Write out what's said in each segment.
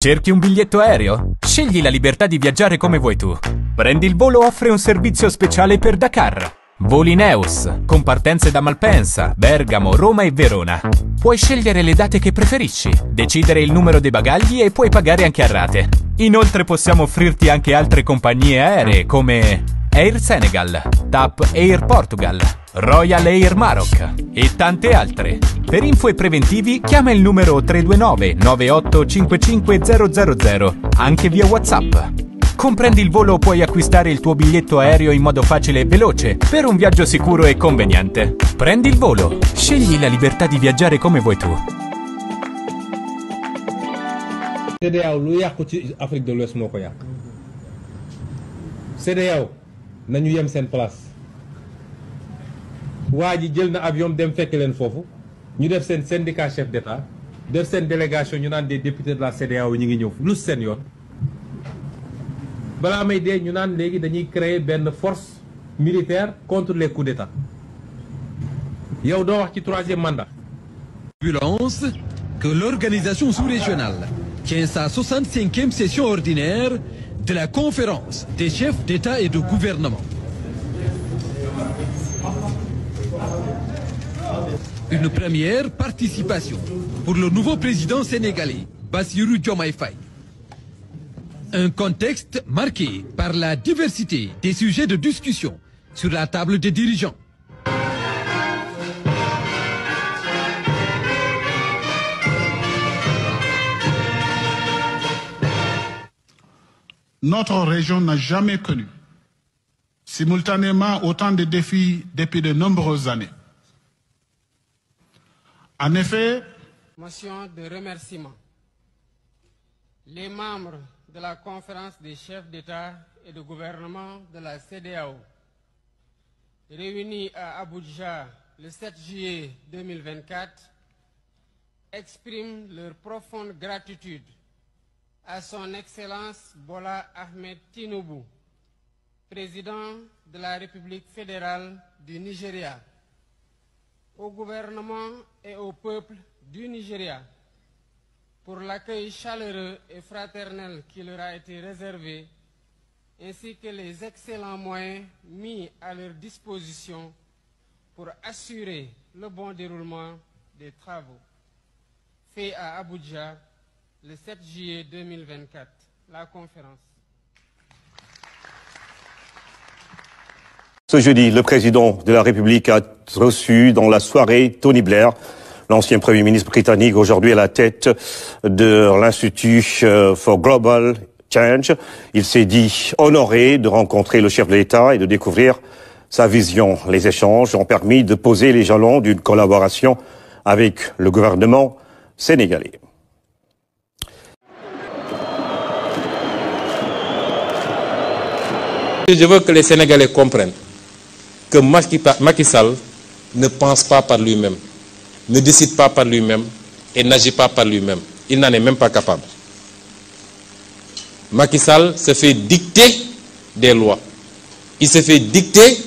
Cerchi un biglietto aereo? Scegli la libertà di viaggiare come vuoi tu. Prendi il Volo offre un servizio speciale per Dakar. Voli Neus, con partenze da Malpensa, Bergamo, Roma e Verona. Puoi scegliere le date che preferisci, decidere il numero dei bagagli e puoi pagare anche a rate. Inoltre possiamo offrirti anche altre compagnie aeree come Air Senegal, TAP Air Portugal, Royal Air Maroc e tante altre. Per info e preventivi chiama il numero 329 9855 000, anche via WhatsApp. Comprendi il Volo, puoi acquistare il tuo biglietto aereo in modo facile e veloce per un viaggio sicuro e conveniente. Prendi il Volo, scegli la libertà di viaggiare come vuoi tu. CEDEAO lu yàqu ci Afrique de l'Ouest moo ko yàq CEDEAO nañu yem seen place waa ji jël na avion dem fekk leen foofu ñu def seen syndicat chef d'État def seen délégation ñu naan des députés de la CEDEAO ñu ngi ñëw lu seen yoon balaa may dee ñu naan léegi dañuy créer benn force militaire contre les coups d'État yow doo wax ci troisième mandat. Violence que l'organisation sous-régionale tient sa 65e session ordinaire de la conférence des chefs d'État et de gouvernement. Une première participation pour le nouveau président sénégalais, Bassirou Diomaye Faye. Un contexte marqué par la diversité des sujets de discussion sur la table des dirigeants. Notre région n'a jamais connu simultanément autant de défis depuis de nombreuses années. En effet, motion de remerciement. Les membres de la conférence des chefs d'État et de gouvernement de la CEDEAO, réunis à Abuja le 7 juillet 2024, expriment leur profonde gratitude à son Excellence Bola Ahmed Tinubu, président de la République fédérale du Nigeria, au gouvernement et au peuple du Nigeria pour l'accueil chaleureux et fraternel qui leur a été réservé, ainsi que les excellents moyens mis à leur disposition pour assurer le bon déroulement des travaux. Fait à Abuja le 7 juillet 2024, la conférence. Ce jeudi, le président de la République a reçu dans la soirée Tony Blair, l'ancien Premier ministre britannique, aujourd'hui à la tête de l'Institut for Global Change. Il s'est dit honoré de rencontrer le chef de l'État et de découvrir sa vision. Les échanges ont permis de poser les jalons d'une collaboration avec le gouvernement sénégalais. Je veux que les Sénégalais comprennent que Macky Sall ne pense pas par lui-même, ne décide pas par lui-même et n'agit pas par lui-même. Il n'en est même pas capable. Macky Sall se fait dicter des lois. Il se fait dicter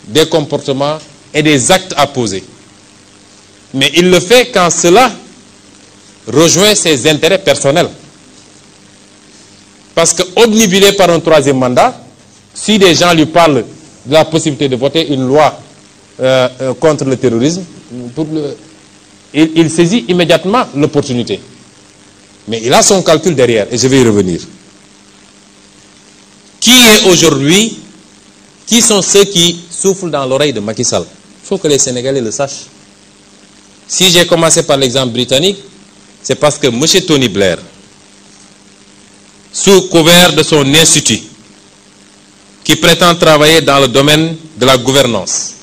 des comportements et des actes à poser. Mais il le fait quand cela rejoint ses intérêts personnels. Parce que obnubilé par un troisième mandat, si des gens lui parlent de la possibilité de voter une loi contre le terrorisme, il saisit immédiatement l'opportunité. Mais il a son calcul derrière, et je vais y revenir. Qui sont ceux qui soufflent dans l'oreille de Macky Sall? Il faut que les Sénégalais le sachent. Si j'ai commencé par l'exemple britannique, c'est parce que M. Tony Blair, sous couvert de son institut, qui prétend travailler dans le domaine de la gouvernance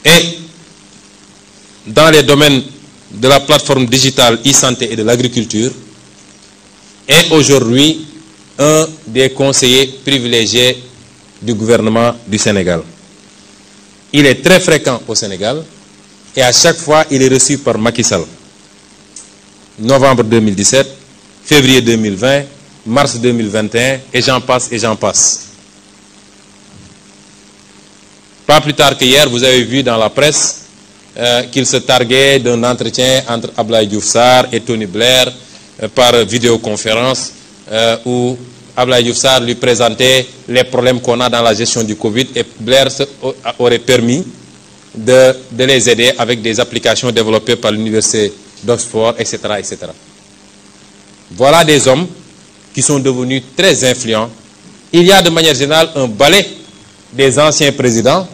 et dans les domaines de la plateforme digitale e-santé et de l'agriculture, est aujourd'hui un des conseillers privilégiés du gouvernement du Sénégal. Il est très fréquent au Sénégal et à chaque fois il est reçu par Macky Sall. Novembre 2017, février 2020, mars 2021, et j'en passe et j'en passe. Pas plus tard qu'hier, vous avez vu dans la presse qu'il se targuait d'un entretien entre Abdoulaye Diouf Sarr et Tony Blair par vidéoconférence où Abdoulaye Diouf Sarr lui présentait les problèmes qu'on a dans la gestion du Covid et Blair aurait permis de les aider avec des applications développées par l'université d'Oxford, etc., etc. Voilà des hommes qui sont devenus très influents. Il y a de manière générale un balai des anciens présidents,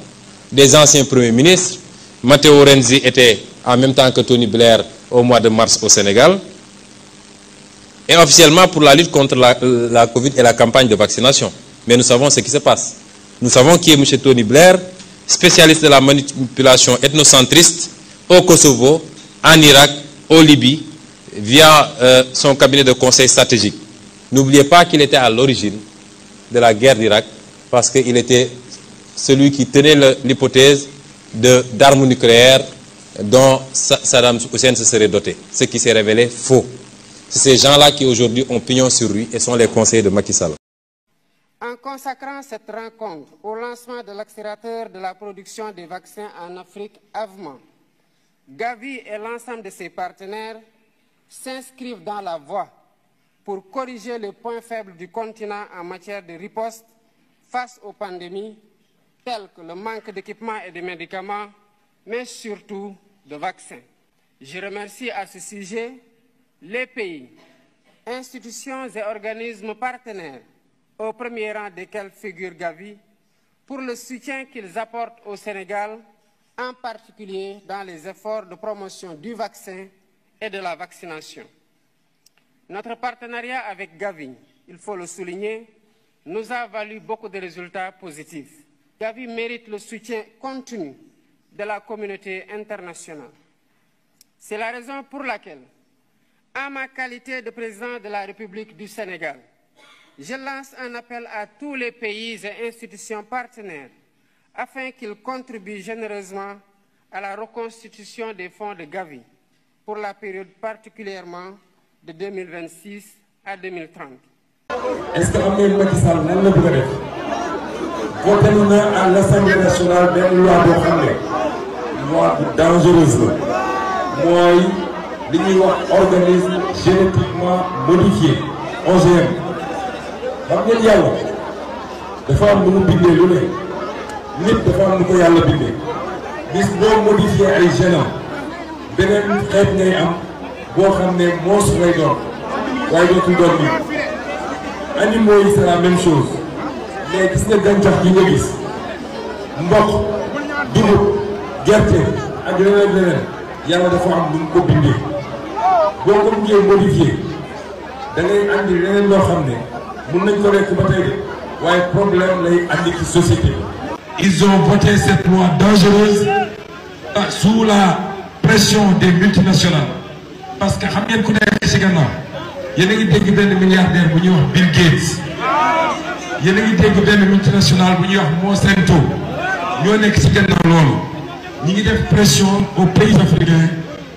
des anciens premiers ministres. Matteo Renzi était en même temps que Tony Blair au mois de mars au Sénégal. Et officiellement pour la lutte contre la Covid et la campagne de vaccination. Mais nous savons ce qui se passe. Nous savons qui est M. Tony Blair, spécialiste de la manipulation ethnocentriste au Kosovo, en Irak, au Libye, via son cabinet de conseil stratégique. N'oubliez pas qu'il était à l'origine de la guerre d'Irak parce qu'il était celui qui tenait l'hypothèse d'armes nucléaires dont Saddam Hussein se serait doté, ce qui s'est révélé faux. C'est ces gens-là qui aujourd'hui ont pignon sur rue et sont les conseillers de Macky Sall. En consacrant cette rencontre au lancement de l'accélérateur de la production des vaccins en Afrique, AVMA, Gavi et l'ensemble de ses partenaires s'inscrivent dans la voie pour corriger les points faibles du continent en matière de riposte face aux pandémies, telles que le manque d'équipements et de médicaments, mais surtout de vaccins. Je remercie à ce sujet les pays, institutions et organismes partenaires, au premier rang desquels figure Gavi, pour le soutien qu'ils apportent au Sénégal, en particulier dans les efforts de promotion du vaccin et de la vaccination. Notre partenariat avec Gavi, il faut le souligner, nous a valu beaucoup de résultats positifs. Gavi mérite le soutien continu de la communauté internationale. C'est la raison pour laquelle, en ma qualité de président de la République du Sénégal, je lance un appel à tous les pays et institutions partenaires afin qu'ils contribuent généreusement à la reconstitution des fonds de Gavi pour la période particulièrement de 2026 à 2030. Est-ce que xam ngeen Macky Sall nan la bëgg a def voté na à l'Assemblée nationale benn loi boo xam ne loi bu dangereuse la mooy li ñuy wax organisme génétiquement modifié OGM xam ngeen yàlla dafa am lu mu bindee lu ne nit dafa am lu ko yàlla bindee bis boo modifié ay génam beneen xeet ngay am boo xam ne moos lay doon waaye dootul doon nit animaux yi c'est la même chose mais gis nga gàncax gi nga gis mboq dugub gerte ak leneen yàlla dafa am lu mu ko bindee boo ko bëggee modifié da ngay andi leneen loo xam ne mun nañ ko lekk ba tey de waaye problème lay andi ci société. Ils ont voté cette loi dangereuse sous la pression des multinationales parce que xam ngeen ku nekk ci gannaaw yéen a ngi dégg benn milliardaire bu ñuy wax Bill Gates yéen a ngi dégg benn multinationale bu ñuy wax Monsanto ñoo nekk ci gannaaw loolu ñi ngi def pression aux pays africains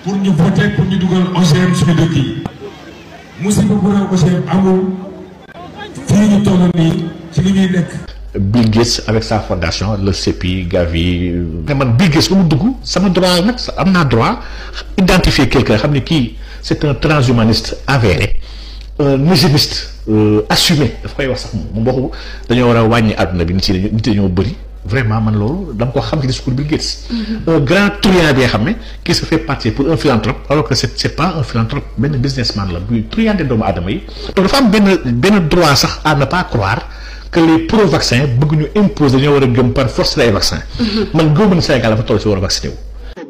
pour ñu voter pour ñu dugal OGM suñu dëkk yi musiba bu raw OGM amul fii ñu toll nii ci li ñuy nekk. Bill Gates avec sa fondation le CEPI Gavi mais man Bill Gates ba mu dugg sama droit nag am naa droit identifier quelqu'un xam ne kii c'est un transhumaniste avéré un eugéniste assumé daf koy wax sax moom boo dañoo war a wàññi àdduna bi nit yi dañoo bëri vraiment man loolu dama ko xam ci discours Bill Gates. Un grand truand bi nga xam ne qui se fait passer pour un philanthrope alors que c'est pas un philanthrope benn businessman la buy truander doomu aadama yi. donc dafa am benn droit sax à ne pas croire que les pro-vaccins bëgg ñu imposer dañoo war a gëm par force lay vaccin. man gëmu na Sénégal dafa toll ci war a vacciné wu.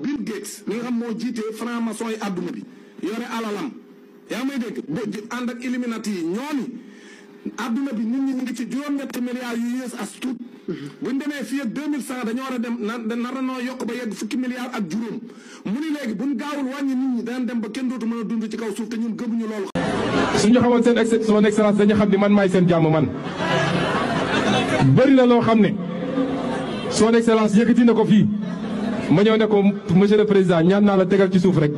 Bill Gates mi nga xam moo jiite franc-maçon yi àdduna bi yore alalam yaa may dégg ànd ak Illuminati yi ñooñu àdduna bi nit ñi ñu ngi ci juróom-ñetti milliards yu yées as tuut buñ demee fii ak 2100 dañoo war a dem nar noo yokk ba yegg fukki milliards ak juróom mu ni léegi buñ gaawul wàññi nit ñi daan dem ba kenn dootu mën a dund ci kaw suuf te ñun gëmuñu loolu. suñu xamoon seen son excellence dañu xam ni man maay seen jàmm man bëri na loo xam ne son excellence yëkkati na ko fii ma ñëw ne ko monsieur le président ñaan naa la tegal ci suuf rek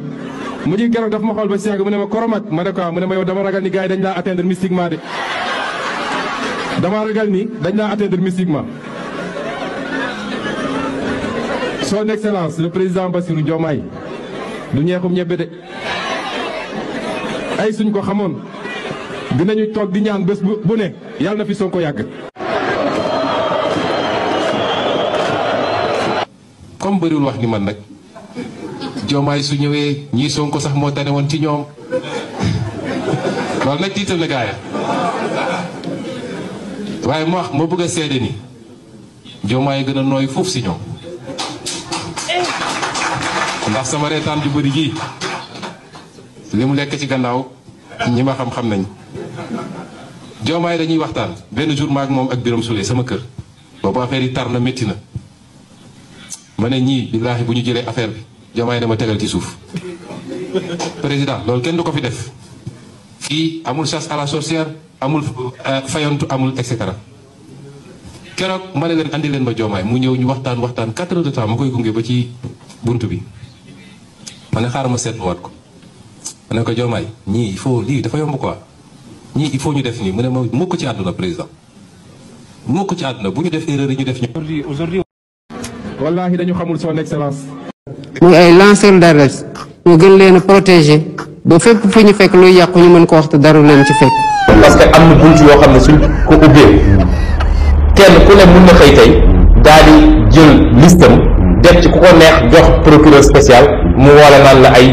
mu ji keroog daf ma xool ba seeg mu ne ma koromat ma ne ko mu ne ma yow dama ragal ni gars yi dañ laa atteindre mystiquement de dama ragal ni dañ laa atteindre mystiquement. son excellence le président Bassirou Diomaye du ñeexum ñebbe de ay suñ ko xamoon dinañu toog di ñaan bés bu ne yàlla na fi Sonko yàgg. comme bëriwul wax ni man nag Diomaye su ñëwee ñii Sonko sax moo tane woon ci ñoom loolu nag tiital na gaaya waaye ma bëgg a seede ni Diomaye gën a nooy foofu si ñoom ndax sama reetaan ju bëri gii li mu lekk ci gannaaw ñi ma xam-xam nañ Diomaye dañuy waxtaan benn jour maak moom ak Birame Souleye sama kër boobu affaire yi tar na métti na ma ne ñii billaahi bu ñu jëlee affaire bi Diomaye dama tegal ci suuf président loolu kenn du ko fi def fii amul chasse à la sorcière amul fayantu amul et cetera keroog ma ne leen andi leen ma Diomaye mu ñëw ñu waxtaan 4 heures de temps ma koy gunge ba ci bunt bi ma ne xaaral ma seetluwaat ko ma ne ko Diomaye ñii il faut lii dafa yomb quoi ñii il faut ñu def nii mu ne ma mukk ci àdduna président mukk ci àdduna bu ñu def erreur yi ñu def ñu. aujourd'hui wallaahi dañu xamul son excellence. muy ay lanceur d'alerte ñu gën leen a protéger ba fépp fu ñu fekk luy yàqu ñu mën ko wax te dara leen ci fekk. parce que am na bunt yoo xam ne suñ ko ubbee kenn ku ne mun na xëy tey daal di jël listam def ci ku ko neex jox procureur spécial mu wala naan la ay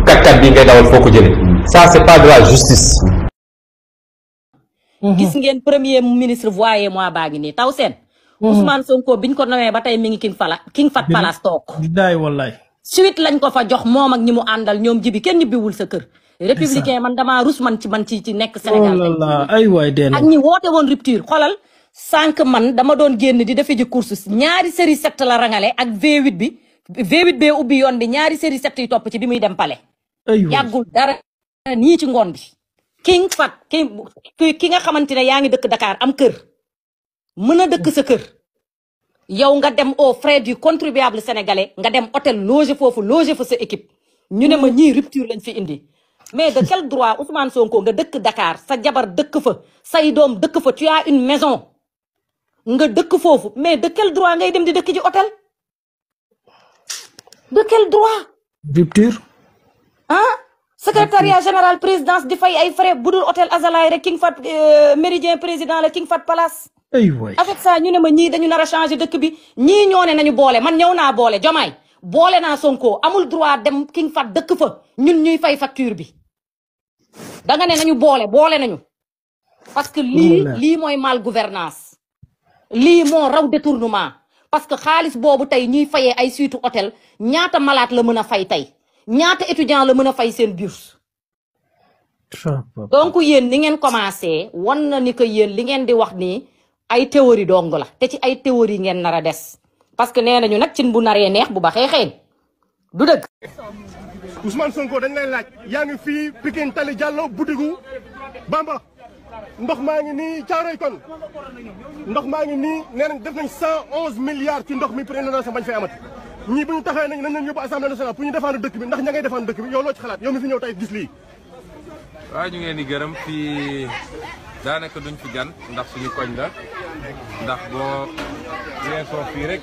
kat bi ngay dawal foo ko jëlee ça c'est pas de la justice. gis ngeen premier ministre voyez moi baa ngi nii taw seen. Ousmane Sonko biñ ko nawee ba tey mi ngi King Fahd Palace toog. wallaay. suite lañ ko fa jox moom ak ñi mu àndal ñoom jibi kenn ñibbiwul sa kër. républicain man damaa rus man ci nekk Sénégal. ay waay dee ak ñi woote woon rupture xolal sànq man dama doon génn di defe ji course ñaari série 7 la rangale ak V8 bi V8 bee ubbi yoon bi ñaari série 7 yi topp ci bi muy dem pale yàggul dara nii ci ngoon bi King Fahd ki nga xamante ne yaa ngi dëkk Dakar am kër mën a dëkk sa kër yow nga dem aux frais du contribuable sénégalais nga dem hôtel loger foofu loger fa sa équipe ñu ne ma ñii rupture lañ fi indi mais de quel droit Ousmane Sonko nga dëkk Dakar sa jabar dëkk fa say doom dëkk fa tu as une maison nga dëkk foofu mais de quel droit ngay dem di dëkk ji hôtel de quel droit. rupture. secrétariat général présidence di fay ay frais budul hôtel Azalaï rek King Fahd Méridien président la King Fahd Palace. avec ça ñu ne ma ñii dañu nar a changer dëkk bi ñii ñoo ne nañu boole man ñëw naa boole Diomaye boole naa Sonko amul droit dem King Fahd dëkk fa ñun ñuy fay facture bi da nga ne nañu boole nañu parce que lii mooy mal gouvernance lii moo raw détournement parce que xaalis boobu tey ñuy fayee ay suitu hôtel ñaata malade la mën a fay tey ñaata étudiant la mën a fay seen bourse donc yéen ni ngeen commencé wan na ni que yéen li ngeen di wax nii ay théorie dong la te ci ay théorie ngeen nar a des parce que nee nañu nag cin bu naree neex bu baxee xeen du dëgg. Ousmane Sonko dañ lay laaj yaa ngi fii Pikine Tali Diallo Boudigou Bamba ndox maa ngi nii Caaroy kon ndox maa ngi nii nee nañ def nañ 111 milliards ci ndox mi pour inondation bañ fay amati ñii bu ñu taxawee nañ leen yóbbu assemblée nationale pour ñu défendre dëkk bi ndax ña ngay défendre dëkk bi yow loo ci xalaat yow mi fi ñëw tey gis lii. waaw ñu ngi leen di gërëm fii daanaka duñ fi gan ndax suñu koñ la ndax boo weesoo fii rek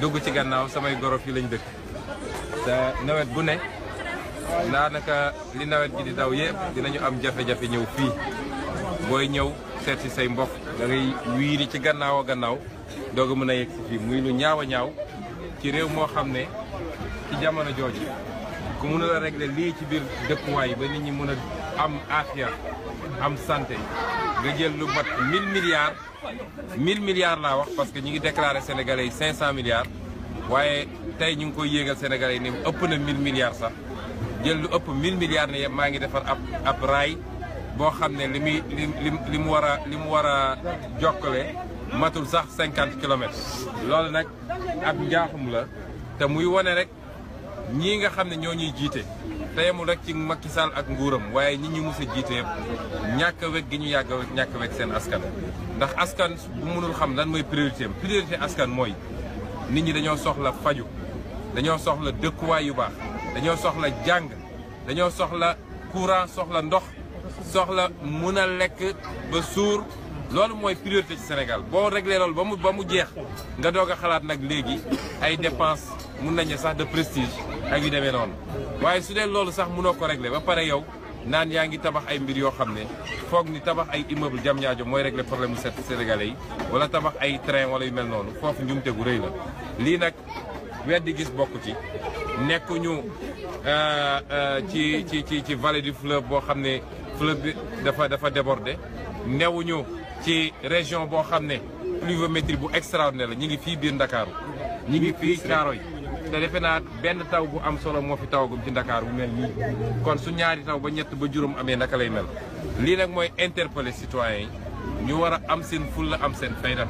dugg ci gannaaw samay goro fii lañ dëkk te nawet bu ne daanaka li nawet gi di daw yëpp dinañu am jafe-jafe ñëw fii booy ñëw seet si say mbokk da ngay wiiri ci gannaaw a gannaaw doog a mën a yegg si fii muy lu ñaaw a ñaaw ci réew moo xam ne ci jamono jooju ku mën a régler lii ci biir dëkkuwaay ba nit ñi mën a am aafiya am santé nga jël lu mat 1000 milliards laa wax parce que ñu ngi déclaré Sénégalais yi 500 milliards waaye tey ñu ngi koy yéegal Sénégalais yi ne ëpp na 1000 milliards sax jël lu ëpp 1000 milliards ne maa ngi defar ab raay boo xam ne li mu war a jokkale matul sax 50 kilomètres. loolu nag ab njaaxum la te muy wane rek ñii nga xam ne ñoo ñuy jiite te yemul rek ci Macky Sall ak nguuram waaye ñi ñu mus a jiite yëpp ñàkk a weg gi ñu yàgg a ñàkk a weg seen askan. ndax askan bu mënul xam lan mooy priorité am priorité askan mooy nit ñi dañoo soxla faju dañoo soxla dëkkuwaay yu baax dañoo soxla jàng dañoo soxla courant soxla ndox soxla mun a lekk ba suur loolu mooy priorité ci Sénégal boo réglé loolu ba mu jeex nga doog a xalaat nag léegi ay dépenses mun nañu sax de prestige ak yu demee noonu waaye su dee loolu sax mënoo ko réglé ba pare yow naan yaa ngi tabax ay mbir yoo xam ne foog ni tabax ay immeuble jam ñaajo mooy régler problème mu sénégalais yi wala tabax ay train wala yu mel noonu foofu njumte gu rëy la lii nag weddi gis bokk ci nekkuñu ci vallée du fleuve boo xam ne fleuve bi dafa débordé newuñu ci région boo xam ne pluviométrie bu extraordinaire la ñi ngi fii biir Ndakaaru ñi ngi fii Caaroy te defe naa benn taw bu am solo moo fi tawagum ci Ndakaaru bu mel nii kon su ñaari taw ba ñett ba juróom amee naka lay mel lii nag mooy interpeller citoyens yi ñu war a am seen fulla am seen fayda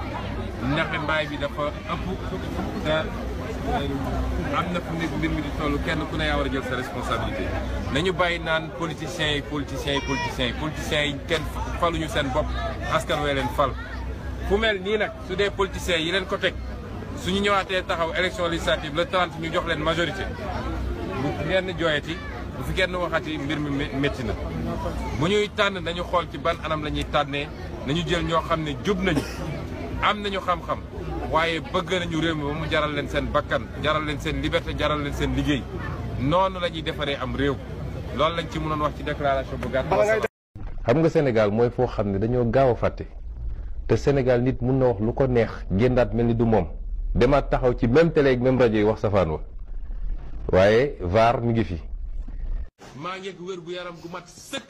ndax mbaay bi dafa ëpp te am na fu nekk mbir mi di toll kenn ku ne yaa war a jël sa responsabilité nañu bàyyi naan politiciens yi kenn faluñu seen bopp askan wee leen fal fu mel nii nag su dee politiciens yi leen ko teg suñu ñëwaatee taxaw élection législative le 30 ñu jox leen majorité bu kenn jooyati bu fi kenn waxati mbir mi métti na bu ñuy tànn nañu xool ci ban anam la ñuy tànnee nañu jël ñoo xam ne jub nañu am nañu xam-xam waaye bëgg nañu réew mi ba mu jaral leen seen bakkan jaral leen seen liberté jaral leen seen liggéey noonu la ñuy defaree am réew loolu lañ ci mënoon wax ci déclaration bu gàtt. xam nga Sénégal mooy foo xam ne dañoo gaaw a fàtte te Sénégal nit mun na wax lu ko neex génnaat mel ni du moom demaat taxaw ci même télé ak même rajo yi wax safaan wa waaye VAR mi ngi fi. maa ngi ak wér gu yaram gu mat sëkk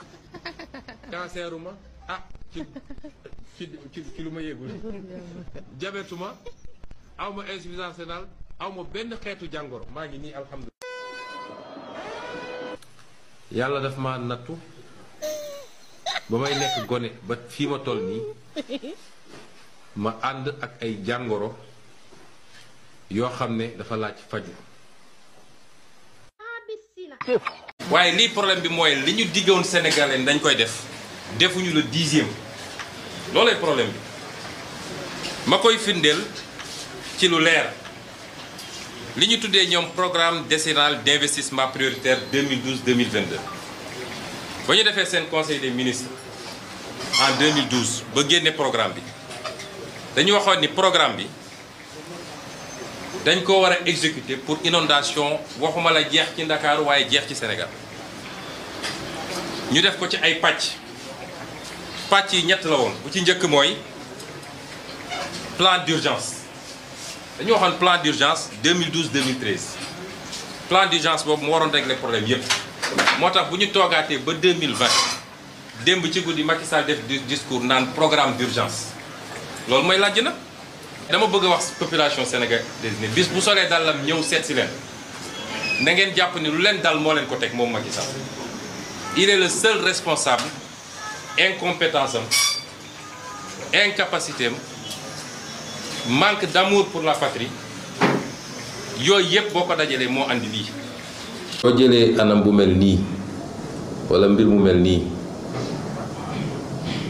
canceruma ci lu ma yëgul jabetuma aw ma insuffisance rénale aw ma benn xeetu jàngoro maa ngi nii alhamdulilah. yàlla daf ma nattu ba may nekk gone ba fii ma toll nii ma ànd ak ay jàngoro yoo xam ne dafa laaj faju waaye lii problème bi mooy li ñu diggoon Sénégalais dañ koy def defuñu le 10e loolay problème bi ma koy firndeel ci lu leer li ñu tuddee ñoom programme décennal d'investissement prioritaire 2012-2022 ba ñu defee seen conseil des ministres en 2012 ba génne programme bi dañu waxoon ni programme bi dañ ko war a exécuter pour inondation waxuma la jeex ci Ndakaaru waaye jeex ci Sénégal ñu def ko ci ay pàcc yi ñett la woon bu ci njëkk mooy plan d'urgence dañu waxoon plan d'urgence 2012-2013 plan d'urgence boobu mu waroon régler problème yépp moo tax bu ñu toogaatee ba 2020 démb ci guddi Macky Sall def discours naan programme d'urgence loolu mooy laaj na dama bëgg a wax population sénégalaise ne bis bu solee dàllam ñëw seet si leen na ngeen jàpp ni lu leen dal moo leen ko teg moom Macky Sall il est le seul responsable incompétence am incapacité am manque d'amour pour la patrie yooyu yëpp boo ko dajalee moo andi lii. soo jëlee anam bu mel nii walla mbir mu mel nii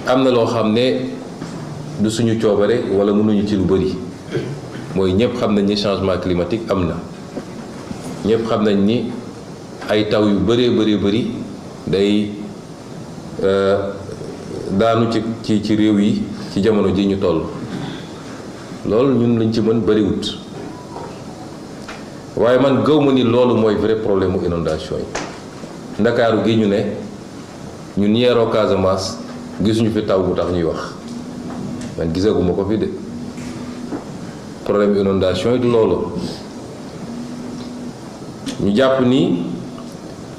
am na loo xam ne du suñu coobare walla mënuñu ci lu bari mooy ñëpp xam nañ ni changement climatique am na ñëpp xam nañ ni ay taw yu bari day daanu ci réew yi ci jamono ji ñu toll loolu ñun lañ ci mën bariwut waaye man gëw ma ni loolu mooy vrai problème mu inondation yi ndakaaru gi ñu ne ñun yeeroo Casamance gisuñu fi taw bu tax ñuy wax man gisaguma ko fi de problème inondation yi du loolu ñu jàpp ni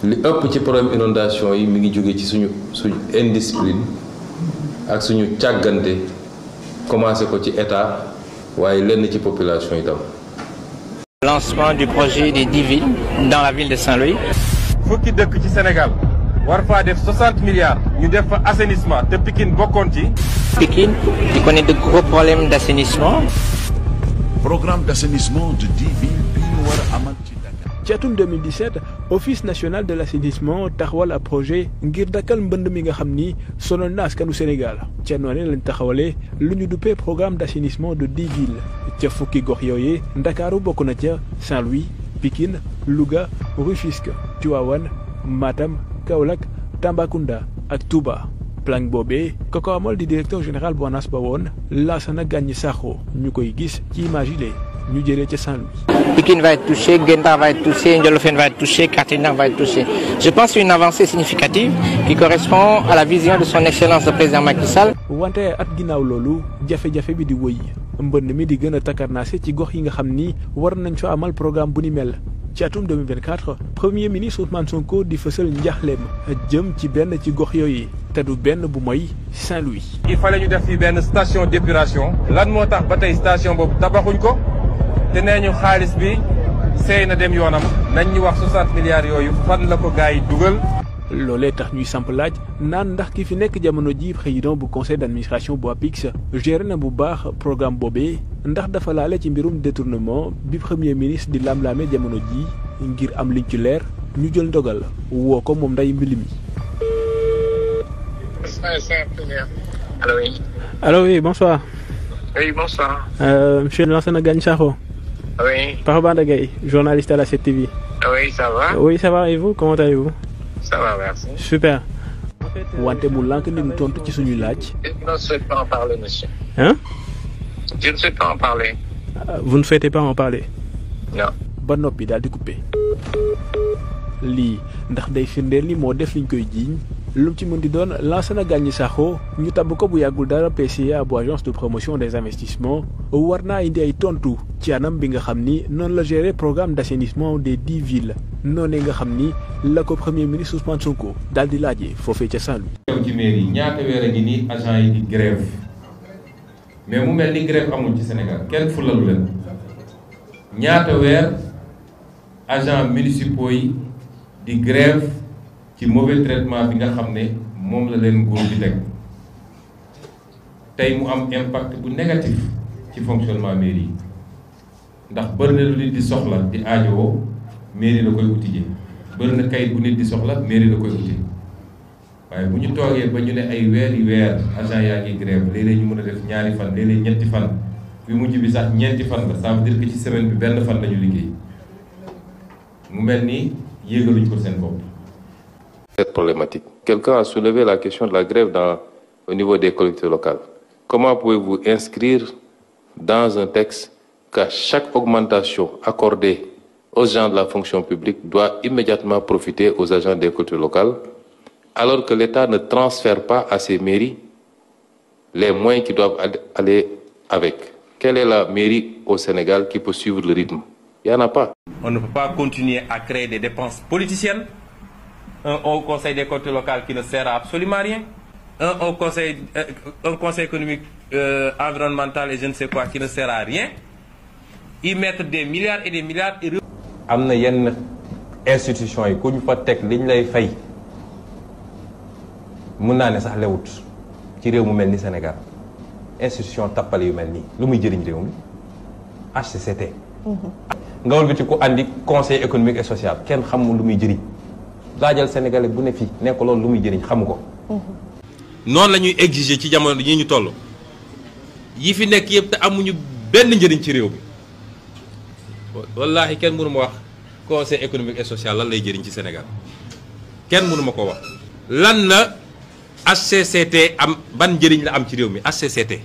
li ëpp ci problème inondation yi mi ngi jóge ci suñu indiscipline ak suñu càggante commencé ko ci état waaye lenn ci population itam. Lancement du projet des 10 villes dans la ville de Saint-Louis. fukki dëkk ci Sénégal war faa def 60 milliards ñu def fa assainissement te Pikine bokkoon ci. Pikine qui connaît de gros problèmes d'assainissement. Programme d'assainissement de 10 villes bi ñu war a amal ci Dakar. ci atum 2017 office national de l'assainissement taxawal ab projet ngir dakkal mbënd mi nga xam ni sonal na askanu Sénégal ca noonu lañ taxawalee lu ñu duppee programme d'assainissement de 10 villes ca fukki gox yooyee Ndakaaru bokk na ca Saint-Louis Pikine Louga Rufisque Tivaouane Matam Kaolack Tambacounda ak Touba. plan boobee ka ko amal di directeur général bu ANAS ba woon Lassana Gagny Sakho ñu koy gis ci image yi ñu jëlee ca Saint-Louis. Pikine va être touché, Guet-Ndar va être touché, Ndiolofène va être touché, Quartier Nord va être touché. Je pense que c'est une avancée significative qui correspond à la vision de son excellence le président Macky Sall. wante at ginnaaw loolu jafe-jafe bi di wëy mbënd mi di gën a takkarnaase ci gox yi nga xam ni war nañ fa amal programme bu ni mel. ci atum 2024 premier ministre Ousmane Sonko di fësal njaxleem jëm ci benn ci gox yooyu te du benn bu mooy Saint-Louis. il fallait ñu def fi benn station d'épuration lan moo tax ba tey station boobu tabaxuñ ko te nee ñu xaalis bi seey na dem yoonam nañ ñu wax 60 milliards yooyu fan la ko gars yi dugal. loolee tax ñuy samp laaj naan ndax ki fi nekk jamono ji président bu conseil d'administration bu APIX géré na bu baax programme boobee ndax dafa laale ci mbirum détournement bi premier ministre di lam-laame jamono ji ngir am liñ ci leer ñu jël ndogal woo ko moom nday mbili mi. Allô, oui. Allô, oui, bonsoir. Oui, bonsoir. Monsieur Lansana Gagne Sakho. Oui. Par Bandagay, journaliste à la 7TV. Oui, ça va. Oui, ça va, et vous, comment allez-vous? Ça va, merci. Super. wante mu lànk ni mu tontu ci suñuy laaj. Je ne souhaite pas en parler, monsieur. Hein? Je ne souhaite pas en parler. Vous ne souhaitez pas en parler? Non. ba noppi daal di coupé. lii ndax day firndeel ni moo def liñ koy jiiñ lu ci mën di doon Lansana Gagny Sakho ñu tabb ko bu yàggul dara PCA bu agence de promotion des investissements war naa indi ay tontu ci anam bi nga xam ni noonu la gérer programme d'assainissement des 10 villes noonee nga xam ni la ko premier ministre Ousmane Sonko daal di laajee foofee ca Saint-Louis. yow ci mairie ñaata weer a ngi nii agent yi di grève mais mu mel ni grève amul ci Sénégal kenn fulalu leen ñaata weer agents municipaux yi di grève ci mauvais traitement bi nga xam ne moom la leen nguur bi teg tey mu am impact bu négatif ci fonctionnement mairie yi ndax bëri na lu nit di soxla di aajowoo mairie la koy utijee bëri na kayit bu nit di soxla mairie la koy uti waaye bu ñu toogee ba ñu ne ay weer agent yaa ngi grève léeg-léeg ñu mën a def ñaari fan léeg-léeg ñetti fan bi mujj bi sax ñeenti fan la ça veut dire que ci semaine bi benn fan lañu liggéey mu mel ni yéegaluñ ko seen bopp. Cette problématique. Quelqu'un a soulevé la question de la grève au niveau des collectivités locales. Comment pouvez-vous inscrire dans un texte qu'à chaque augmentation accordée aux gens de la fonction publique doit immédiatement profiter aux agents des collectivités locales, alors que l'État ne transfère pas à ces mairies les moyens qui doivent aller avec? Quelle est la mairie au Sénégal qui peut suivre le rythme? Il n'y en a pas. On ne peut pas continuer à créer des dépenses politiciennes, un haut conseil des collectivités locales qui ne sert à absolument rien, un conseil économique, environnemental et je ne sais quoi qui ne sert à rien, y mettre des milliards et des milliards et... am na yenn institution yi ku ñu fa teg liñ lay fay mun naa ne sax lewut ci réew mu mel ni Sénégal institution tappale yu mel nii lu muy jëriñ réew mi HCCT nga wëlbati ku andi conseil économique et social kenn xamul lu muy jëriñ laajal sénégalais bu ne fii ne ko loolu lu muy jëriñ xamu ko. noonu la ñuy exiger ci jamono yi ñu toll yi fi nekk yëpp te amuñu benn njëriñ ci réew mi wallaahi kenn mënu ma wax conseil économique et social lan lay jëriñ ci Sénégal kenn mënu ma ko wax. lan la HCCT am ban njëriñ la am ci réew mi HCCT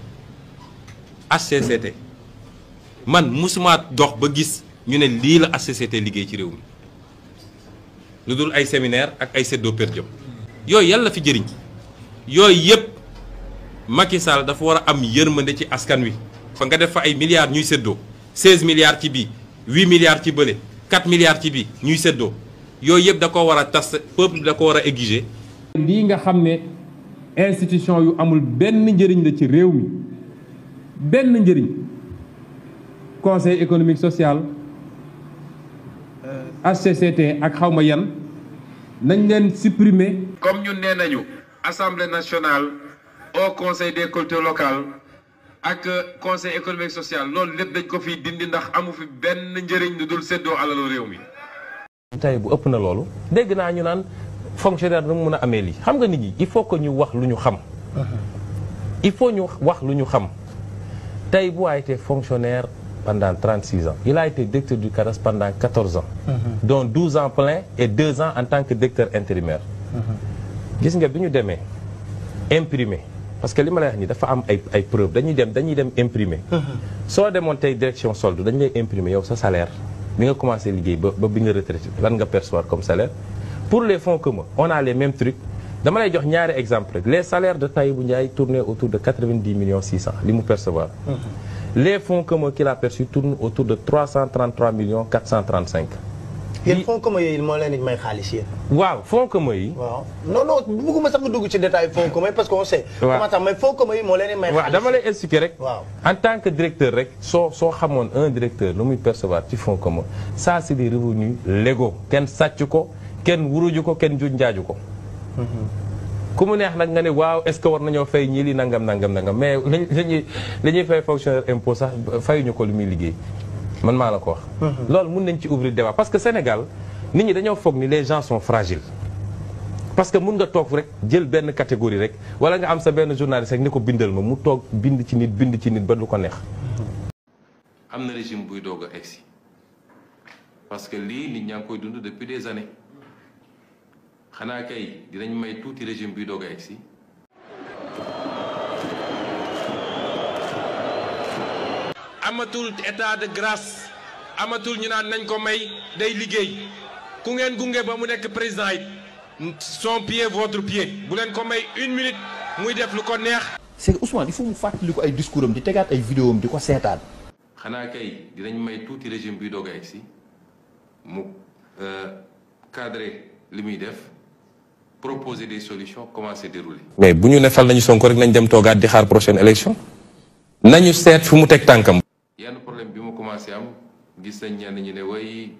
man musuma dox ba gis ñu ne lii la HCCT liggéey ci réew mi lu dul ay séminaire ak ay séddoo per diem yooyu yàlla fi jëriñ yooyu yëpp Macky Sall dafa war a am yërmande ci askan wi fa nga def fa ay milliards ñuy séddoo 16 milliards ci bii 8 milliards ci bële 4 milliards ci bii ñuy séddoo yooyu yëpp da ko war a tas peuple da ko war a exiger. lii nga xam ne institution yu amul benn njëriñ la ci réew mi benn njëriñ conseil économique social HCCT ak xawma yan nañ leen supprimer. comme ñun nee nañu assemblée nationale au conseil des collectivités locales ak conseil économique social loolu lépp dañ ko fiy dindi ndax amu fi benn njëriñ lu dul séddoo alalu réew mi. tey bu ëpp na loolu dégg naa ñu naan fonctionnaire nu mu mun a amee lii xam nga nit ñi il faut que ñu wax lu ñu xam. il faut ñu wax lu ñu xam tey bu a été fonctionnaire pendant 36 ans il a été directeur du CARES pendant 14 ans. dont 12 ans plein et 2 ans en tant que directeur intérimaire. gis nga bi ñu demee imprimer parce que li ma lay wax nii dafa am ay preuves dañuy dem imprimer. soo demoon tey direction solde dañu lay imprimer yow sa salaire bi nga commencé liggéey ba bi nga retraité lan nga percevoir comme salaire. pour les fonds communs on a les mêmes trucs dama lay jox ñaari exemple rek les salaires de Tahibou Ndiaye tournaient autour de 90 millions 600 li mu percevoir. les fonds communs qu'il a perçus tournent autour de 333 millions 435. yéen fonds communs yooyu moo leen di may xaalis yéen. waaw fonds communs yi. waaw non bëgguma sax nga dugg ci détail fonds communs parce que on sait. waaw comment ça mais fonds communs yi moo leen di may xaalis. waaw dama lay expliquer rek. waaw en tant que directeur rek soo xamoon un directeur lu muy percevoir ci fonds communs ça c'est des revenus légaux kenn sàcc ko kenn wuruju ko kenn juj njaaju ko. ku mu neex nag nga ne waaw est-ce que war nañoo fay ñii li nangam mais li ñuy fay fonctionnaire impôt sax fayuñu ko lu muy liggéey man maa la ko wax. loolu mun nañ ci ouvrir débat parce que Sénégal nit ñi dañoo foog ni les gens sont fragiles. parce que mun nga toog rek jël benn catégorie rek wala nga am sa benn journaliste rek ni ko bindal ma mu toog bind ci nit ba lu ko neex. am na régime buy doog a egsi parce que lii nit ñaa ngi koy dund depuis des années. xanaa kay dinañ may tuuti régime bi doog a egsi. amatul état de grâce amatul ñu naan nañ ko may day liggéey ku ngeen gunge ba mu nekk président it son pied votre pied bu leen ko may une minute muy def lu ko neex. c'est que Ousmane il faut mu fàttali ko ay discours am di tegaat ay vidéo am di ko seetaan. xanaa kay dinañ may tuuti régime bi doog a egsi mu cadré li muy def. proposer des solutions comment se dérouler. mais bu ñu ne fal nañu Sonko rek nañ dem toogaat di xaar prochaine élection nañu seet fu mu teg tànkam. yenn problème bi mu commencé am gis nañ ñenn ñi ne way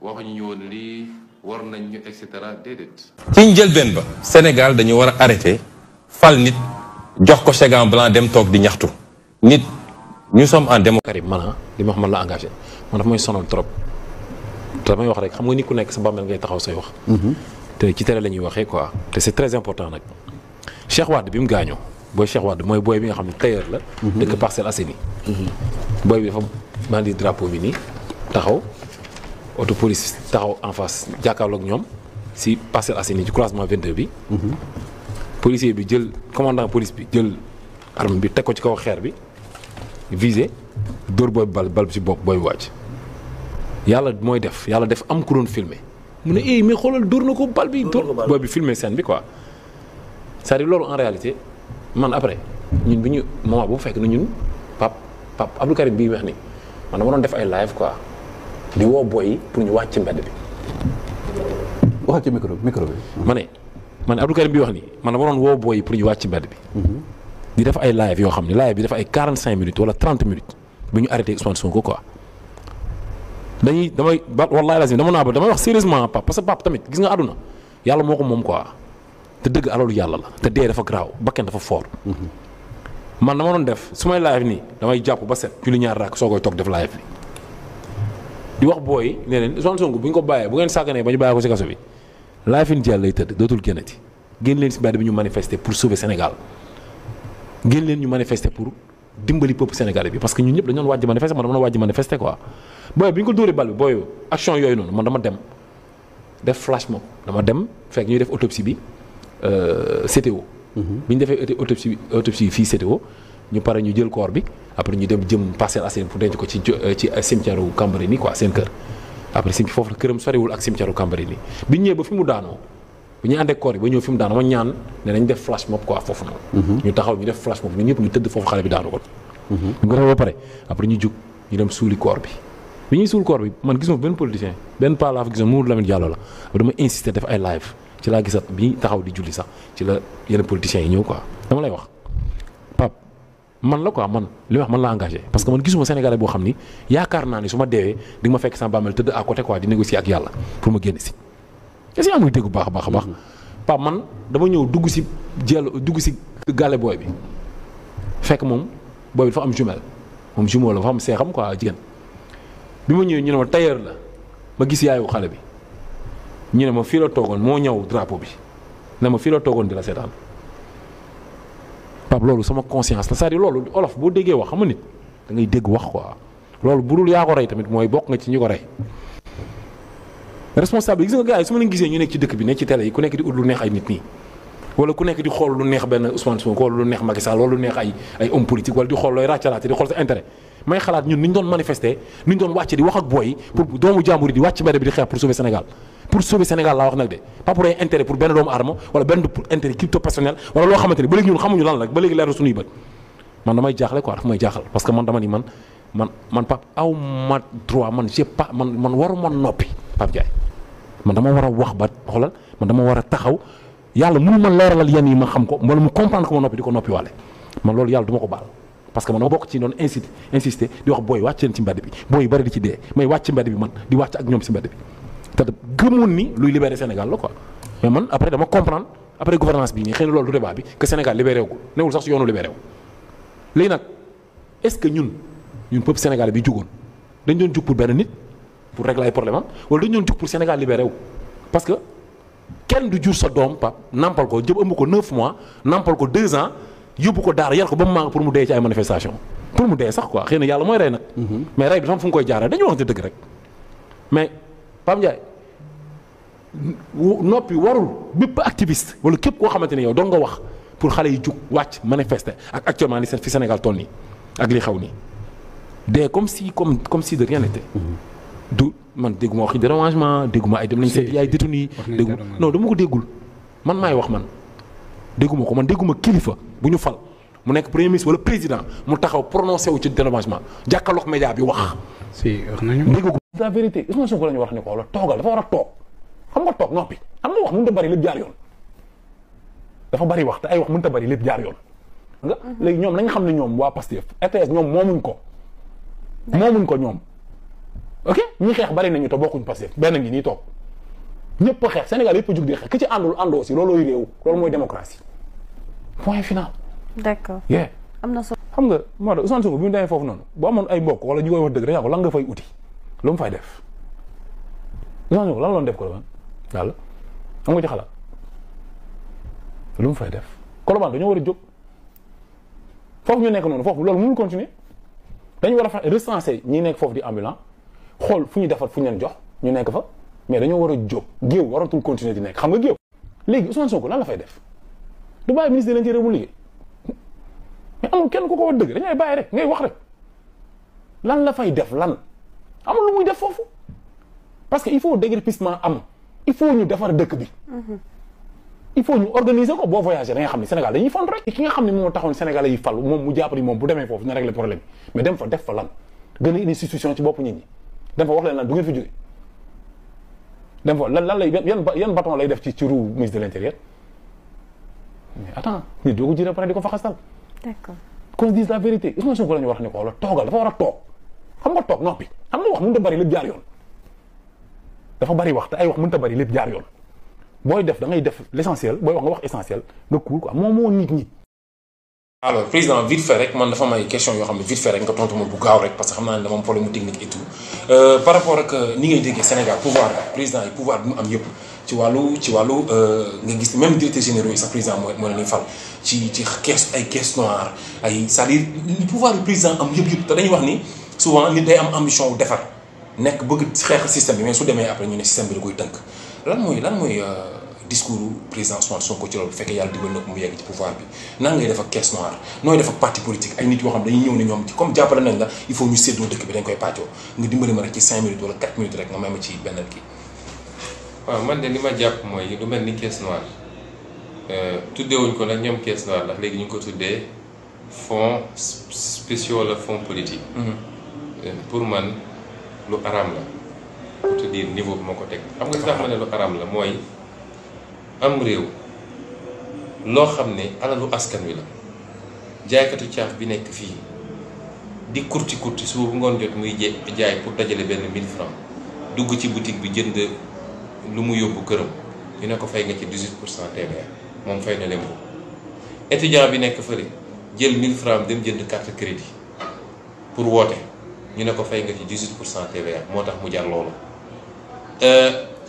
waxuñu ñu woon lii war nañ ñu et cetera déedéet. ci njëlbeen ba Sénégal dañu war a arrêter fal nit jox ko chèque en blanc dem toog di ñaxtu nit ñu sommes en démocratie. Karim man li ma wax man la engagé man dafa may sonal trop te damay wax rek xam nga nit ku nekk sa bàmmeel ngay taxaw say wax. te ci tere la ñuy waxee quoi te c'est très important nag Cheikh Wade bi mu gaañoo booy Cheikh Wade mooy booy bi nga xam ne tailleur la. dëkk Parcelles Assainies. booy bi dafa bandi drapeau bi nii taxaw auto police taxaw en face jàkkaarloog ñoom si Parcelles Assainies ci croisement 22 bi. policier bi jël commandant police bi jël arme bi teg ko ci kaw xeer bi visé dóor booy bal bi ci bopp booy wàcc yàlla mooy def yàlla def am ku doon filmer mu ne mais xoolal dóor na ko bal bi dóor booy bi filmer scène bi quoi c'est-à-dire loolu en réalité man après ñun bi ñu moment bu fekk na ñun Pape Abdou Karim bii wax ni man dama doon def ay live quoi di woo boy yi pour ñu wàcc ci mbedd bi. waxal ci micro bi. ma ne Abdou Karim bii wax ni man dama doon woo boy yi pour ñu wàcc ci mbedd bi. di def ay live yoo xam ne live bi dafa ay 45 minutes wala 30 minutes bu ñu arrêté Ousmane Sonko quoi. damay wallahi lazim damay wax sérieusement Pape parce que Pape tamit gis nga àdduna yàlla moo ko moom quoi te dëgg alalu yàlla la te dee dafa garaaw bakken dafa fort. man dama doon def su may live nii damay jàpp ba set julli ñaar raak soo koy toog def live bi di wax booy ne leen Ousmane Sonko bu ñu ko bàyyee bu ngeen sàgganee ba ñu bàyyi ko ci kaso bi live in jàll lay tëdd dootul génnati génn leen si mbedd bi ñu manifester pour sauver Sénégal génn leen ñu manifester pour dimbali peuple sénégalais bi parce que ñun ñëpp dañu doon wàjj manifester man dama doon wàjj manifester quoi booy bi ñu ko dóoree bal bi booy action yooyu noonu man dama dem def flash mob dama dem fekk ñuy def autopsie bi CTO. bi ñu defee autopsie fii CTO ñu pare ñu jël corps bi après ñu dem jëm Parcelles Assainies pour denc ko ci cimetière u Cambérène quoi seen kër après foofu la këram soriwul ak cimetière u Cambérène bi ñu ñëwee ba fi mu daanoo bu ñu àndee corps yi ba ñëw fi mu daanoo ma ñaan ne nañ def flash mob quoi foofu noonu. ñu taxaw ñu def flash mob ñun ñëpp ñu tëdd foofu xale bi daanu ko. bu ko defee ba pare après ñu jug ñu dem suuli corps bi ñuy suul corps bi man gisuma benn politicien benn paa laa fa gisoon Mamadou Lamine Diallo la dama insister def ay live ci laa gisat bi taxaw di julli sax ci la yenn politiciens yi ñëw quoi dama lay wax Pape man la quoi man li wax man la engagé parce que man gisuma Sénégalais boo xam ni yaakaar naa ni su ma deewee di nga ma fekk sama bàmmeel tëdd à côté quoi di négocier ak yàlla pour ma génn si est-ce que yaa ngi dégg bu baax a baax a baax Pape man dama ñëw dugg si gàlle booy bi fekk moom booy bi dafa am jumelle moom jumeau la dafa am seexam quoi jigéen bi ma ñëwee ñu ne ma tailleur la ma gis yaayu xale bi ñu ne ma fii la toogoon moo ñëw drapeau bi ne ma fii la toogoon di la seetaan Pape loolu sama conscience la c'est-à-dire loolu olof boo déggee wax xam nga nit da ngay dégg wax quoi loolu bu dul yaa ko rey tamit mooy bokk nga ci ñi ko rey. responsable gis nga gars yi su ma leen gisee ñu nekk ci dëkk bi nekk ci télé yi ku nekk di ut lu neex ay nit nii wala ku nekk di xool lu neex benn Ousmane Sonko wala lu neex Macky Sall wala lu neex ay homme politique wala di xool looy ràccalaate di xool sa intérêt may xalaat ñun ni ñu doon manifester ni ñu doon wàcce di wax ak booy pour doomu jàmbur yi di wàcc mbedd bi di xeex pour sauver Sénégal pour sauver Sénégal laa wax nag de pas pour ay intérêt pour benn doomu aadama wala benn pour intérêt crypto personnel wala loo xamante ni ba léegi ñun xamuñu lan la ba léegi leer na suñuy bët man damay jaaxle quoi dafa may jaaxal parce que man dama ni man Pape aw ma droit man j'ai pas man waruma noppi Pape Ndiaye man dama war a wax ba xoolal man dama war a taxaw yàlla mënu ma leeralal yenn yi ma xam ko wala mu comprendre ko ma noppi di ko noppi waale man loolu yàlla du ma ko baal parce que man dama bokk ci doon insister di wax booy wàcc leen ci mbedd bi booy bari di ci dee may wàcc ci mbedd bi man di wàcc ak ñoom ci mbedd bi te gëmoon ni luy libérer Sénégal la quoi mais man après dama comprendre après gouvernance bi nii xëy na loolu du débat bi que Sénégal libéré wu newul sax su yoonu libéré wu léegi nag est-ce que ñun peuple sénégalais bi jugoon dañ doon jug pour benn nit pour régler ay problème am wala dañ doon jug pour Sénégal libéré wu parce que kenn du jur sa doom Pape nampal ko jëm ëmb ko 9 mois nampal ko 2 ans yóbbu ko daara yar ko ba mu màng pour mu dee ci ay manifestation pour mu dee sax quoi xëy na yàlla mooy rey nag mais rey bi dafa am fu mu koy jaaree dañu waxante dëgg rek mais Pape Ndiaye noppi warul bépp activiste wala képp koo xamante ne yow doon nga wax pour xale yi jug wàcc manifester ak actuellement ni fi Sénégal toll nii ak li xew nii dee comme si de rien n'était du man dégguma waxi dérangement dégguma ay dem nañ seet yaay détenu déggu non dama ko déggul man maay wax man dégguma ko man dégguma kilifa bu ñu fal mu nekk premier ministre wala président mu taxaw prononcé wu ci dérangement jàkkaarloog média bi wax. si wax nañu. dégg ko la vérité Ousmane Sonko la ñu wax ni ko la toogal dafa war a toog xam nga toog noppi am na wax mënut a bari lépp jaar yoon dafa bari wax te ay wax mënut a bari lépp jaar yoon. nga léegi ñoom nañ xam ne ñoom waa Pastef RTS ñoom moomuñ ko ñoom. ok ñi xeex bari nañu te bokkuñ Pastef benn ngi nii toog ñëpp a xeex Sénégal yëpp a jug di xeex ki ci àndul àndoo aussi loolooy réew loolu mooy démocratie point final. d'accord. am na solo. xam nga moo tax Ousmane Sonko bi mu demee foofu noonu bu amoon ay mbokk wala ñu koy wax dëgg rek yaa ko lan nga fay uti lu mu fay def Ousmane Sonko lan la doon def Colobane yàlla am nga ci xalaat lu mu fay def Colobane dañoo war a jóg foofu ñu nekk noonu foofu loolu mënul continuer dañu war a fexe recenser ñi nekk foofu di ambulant xool fu ñu defar fu ñu leen jox ñu nekk fa mais dañoo war a jóg géew waratul continuer di nekk xam nga géew léegi Ousmane Sonko lan la fay def du bàyyi ministre de l'Intérieur mu liggéey mais amul kenn ku ko wax dëgg dañuy bàyyi rek ngay wax rek lan la fay def lan amul lu muy def foofu parce que il faut déguerpissement am il faut ñu defar dëkk bi il faut ñu organiser ko boo voyager da nga xam ne Sénégal dañuy font rek ki nga xam ne moo taxoon Sénégalais yi fal moom mu jàpp ni moom bu demee foofu na régler problème mais dem fa def fa lan gën a indi institution ci bopp nit ñi dem fa wax leen lan du ngeen fi jóge dem fa lan lay yan bâton lay def ci roue ministre de l'Intérieur mais attends nit doo ko jëlee pare di ko fa xastal. d'accord. qu'on se dise la vérité Ousmane Sonko la ñu wax ni ko la toogal dafa war a toog xam nga toog noppi am na wax mënut a bari lépp jaar yoon dafa bari wax te ay wax mënut a bari lépp jaar yoon booy def da ngay def l'essentiel booy wax nga wax essentiel nga cool quoi moom moo nit ñi. alors président vite fait rek man dafa may question yoo xam ne vite fait rek nga tontu ma bu gaaw rek parce que xam naa ne dama am problème technique et tout par rapport ak ni ngay déggee Sénégal pouvoir président yi pouvoir bi mu am yëpp ci wàllu nga gis même directeur généraux yi sax président moo leen di fal ci caisse ay caisse noire ay c'est-à-dire pouvoir bi président am yëpp te dañuy wax ni souvent nit day am ambition wu defar nekk bëgg xeex système bi mais su demee après ñu ne système bi da koy tënk lan mooy discours président Ousmane Sonko ci loolu bu fekkee yàlla digal na ko mu yegg ci pouvoir bi nan ngay def ak caisse noire nooy def ak parti politique ay nit yoo xam dañuy ñëw ne ñoom ci comme jàppale nañ la il faut ñu séddoo dëkk bi dañ koy pàccoo nga dimbali ma rek ci 5 minutes wala 4 minutes rek nga may ma ci benn kii. waaw man de li ma jàpp mooy lu mel ni caisse noire tuddeewuñ ko nag ñoom caisse noire ndax léegi ñu ngi ko tuddee fonds spéciaux wala fonds politique. pour man lu araam la pour te dire niveau bi ma ko teg xam nga li tax ma ne lu araam la mooy. am réew loo xam ne alalu askan wi la jaaykatu caaf bi nekk fii di kurti suba bu ngoon jot muy jaay pour dajale benn 1000 francs dugg ci boutique bi jënd lu mu yóbbu këram ñu ne ko fay nga ci 18% TVA moom fay na lempo étudiant bi nekk fële jël 1000 francs dem jënd carte crédit pour woote ñu ne ko fay nga ci 18% TVA moo tax mu jar loolu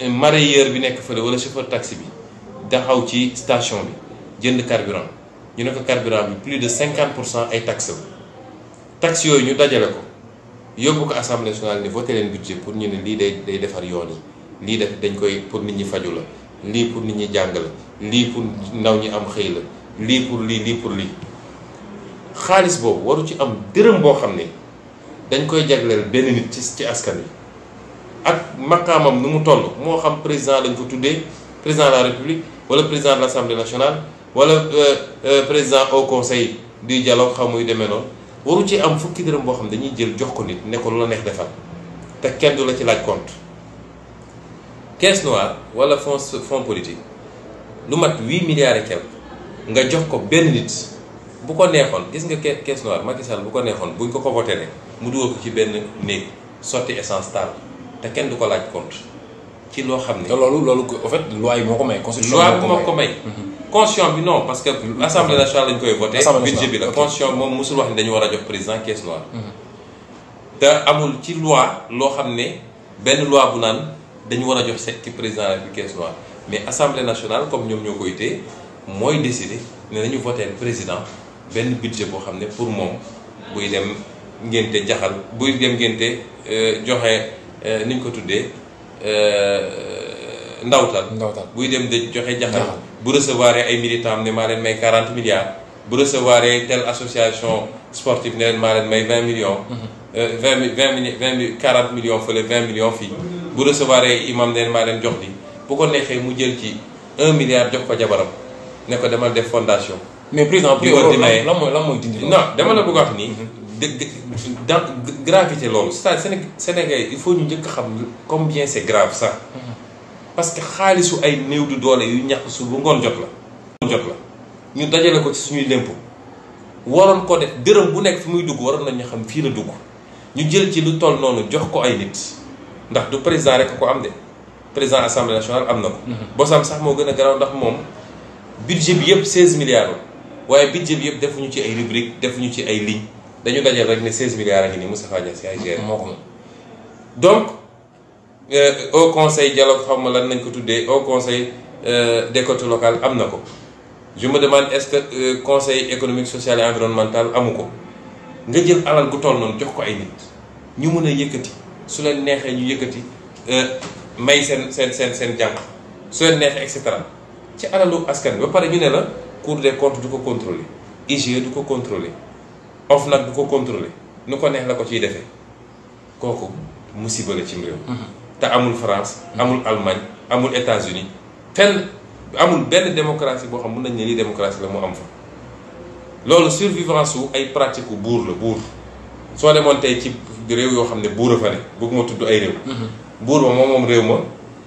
mareyeur bi nekk fële wala chauffeur taxi bi taxaw ci station bi jënd carburant ñu ne ko carburant bi plus de 50% ay taxes taxes yooyu ñu dajale ko yóbbu ko assemblée nationale ni voté leen budget pour ñu ne lii day defar yoon yi lii dañ koy pour nit ñi faju la lii pour nit ñi jàng la lii pour ndaw ñi am xëy la lii pour lii xaalis boobu waru ci am dërëm boo xam ne dañ koy jagleel benn nit ci askan wi ak maqaamam nu mu toll moo xam président lañ ko tuddee président de la république wala président de l'Assemblée nationale wala président au conseil du dialogue xam muy demee noonu waru ci am fukki dërëm boo xam dañuy jël jox ko nit ne ko lu la neex defal te kenn du la ci laaj compte. caisse noire wala fonds politique lu mat 8 milliards et quelque nga jox ko benn nit bu ko neexoon gis nga caisse noire Macky Sall bu ko neexoon buñ ko voté rek mu dugal ko ci benn néeg sotti essence taal te kenn du ko laaj compte ci loo xam ne. te loolu en fait loi yi moo ko may. constitution moo ko may. constitution bi non parce que assemblée nationale lañ koy voté. budget bi la constitution moom mosul wax ne dañu war a jox président caisse noire. te amul ci loi loo xam ne benn loi bu naan dañu war a jox ci président la caisse noire mais assemblée nationale comme ñoom ñoo koy téye mooy décider ne nañu voté président benn budget boo xam ne pour moom buy dem ngénte jaxal buy dem ngénte joxe ni ñu ko tuddee ndawtal buy dem de joxe jaxal bu recevoir ay militants am ne maa leen may 40 milliards bu recevoir telle association sportive ne leen maa leen may 20 millions 40 millions fële 20 millions fii bu recevoir imam ne leen maa leen jox di bu ko neexee mu jël ci 1 milliard jox ko jabaram ne ko demal def fondation. mais président pour yow lan mooy dindi loolu. non dama la bëgg a wax nii. dans gravité loolu c'est-à-dire Sénégal il faut ñu njëkk a xam combien c'est grave ça. parce que xaalisu ay néew du doole yu ñàkk su bu ngoon jot la. ñu dajale ko ci suñuy lempo waroon ko def dërëm bu nekk fi muy dugg waroon nañu xam fii la dugg ñu jël ci lu toll noonu jox ko ay nit ndax du président rek ko am de président assemblée nationale am na ko. bosam sax moo gën a garaaw ndax moom budget bi yëpp 16 milliards la waaye budget bi yëpp defuñu ci ay rubrique defuñu ci ay ligne dañu dajal rek ne 16 milliards a ngi nii Moustapha Niasse ay géré moo ko moom. donc au conseil dialogue xam ma lan nañ ko tuddee au conseil des collectivités locales am na ko. je me demande est-ce que conseil économique social et environnemental amu ko nga jël alal gu toll noonu jox ko ay nit ñu mën a yëkkati su leen neexee ñu yëkkati may seen jànq su leen neexee et cetera ci alalu askan bi ba pare ñu ne la Cour des comptes du ko contrôler IGE du ko contrôler OFNAC du ko contrôler nu ko neex la ko ciy defee kooku musiba la cim réew. te amul France amul Allemagne amul États-Unis fenn. amul benn démocratie boo xam mën nañ ne lii démocratie la mu am fa loolu survivance su ay pratique u buur la buur soo demoon tey ci réew yoo xam ne buur a fa ne bëgguma tudd ay réew buur ba moom réew ma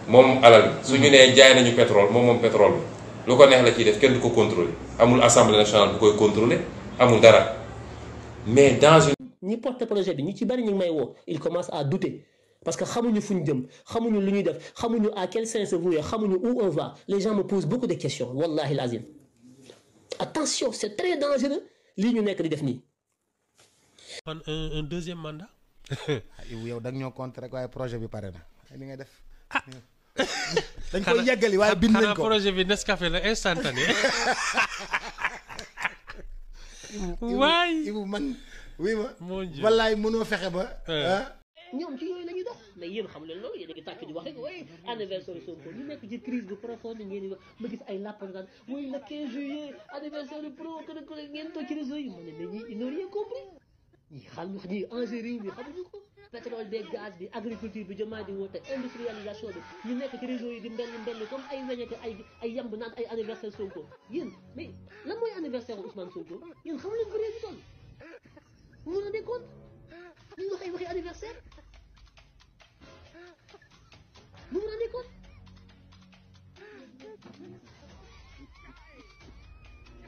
moom alal bi su ñu nee jaay nañu pétrole moom pétrole bi lu ko neex la ciy def kenn du ko contrôler amul assemblée nationale bu koy contrôler amul dara mais dans une ñi porte projet bi ñi ci bari ñu ngi may woo il commence à douter parce que xamuñu fu ñu jëm xamuñu lu ñuy def xamuñu à quel sens se vouer xamuñu où on va les gens me posent beaucoup de questions wallahi lazim attention c'est très dangereux lii ñu nekk di def nii. un deuxième mandat. yow da nga ñoo compte rek waaye projet bi pare na li ngay def. dañ koy yeggali waaye bind nañ ko projet bi Nescafé la instantané. waay Ibu man oui ma. wallaay mënoo fexe ba. ñoom ci yooyu la ñuy dox mais yéen xam leen loolu yéen a ngi tàkk di wax rek waaye anniversaire Sonko ñu nekk ci crise bu profonde ngeen di wax ma gis ay lapp ngaan mooy le 15 juillet anniversaire du pro que ngeen toog ci réseau yi ma ne mais ñi ils n'ont rien compris ñi xam ñu ñi enjeu réew mi xamuñu ko pétrole bi gaz bi agriculture bi jëmaa di woote industrialisation bi ñu nekk ci réseau yi di mbell comme ay weñeke ay yamb naan ay anniversaire Sonko yéen mais lan mooy anniversaire Ousmane Sonko yéen xam leen ko réew bi toll vous vous rendez compte ñu wax ay waxi anniversaire vous vous rendez compte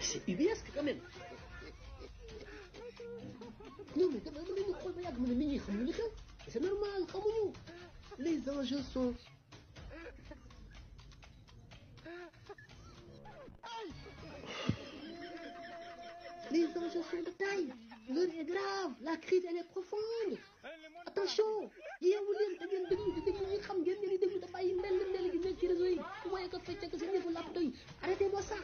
c'est ubuesque quand même non mais dama leen xool ba yàgg ma ne nit ñi xamuñu li xew c'est normal xamuñu les enjeux sont de taille l'heure est grave la crise elle est profonde attention yeewu leen da ngeen déglu di déglu ñi xam ngeen di déglu dafa ay mbell gi nekk ci réseau yi waaye ko fecc ak seen yëfu laptop yi arrêtez-moi ça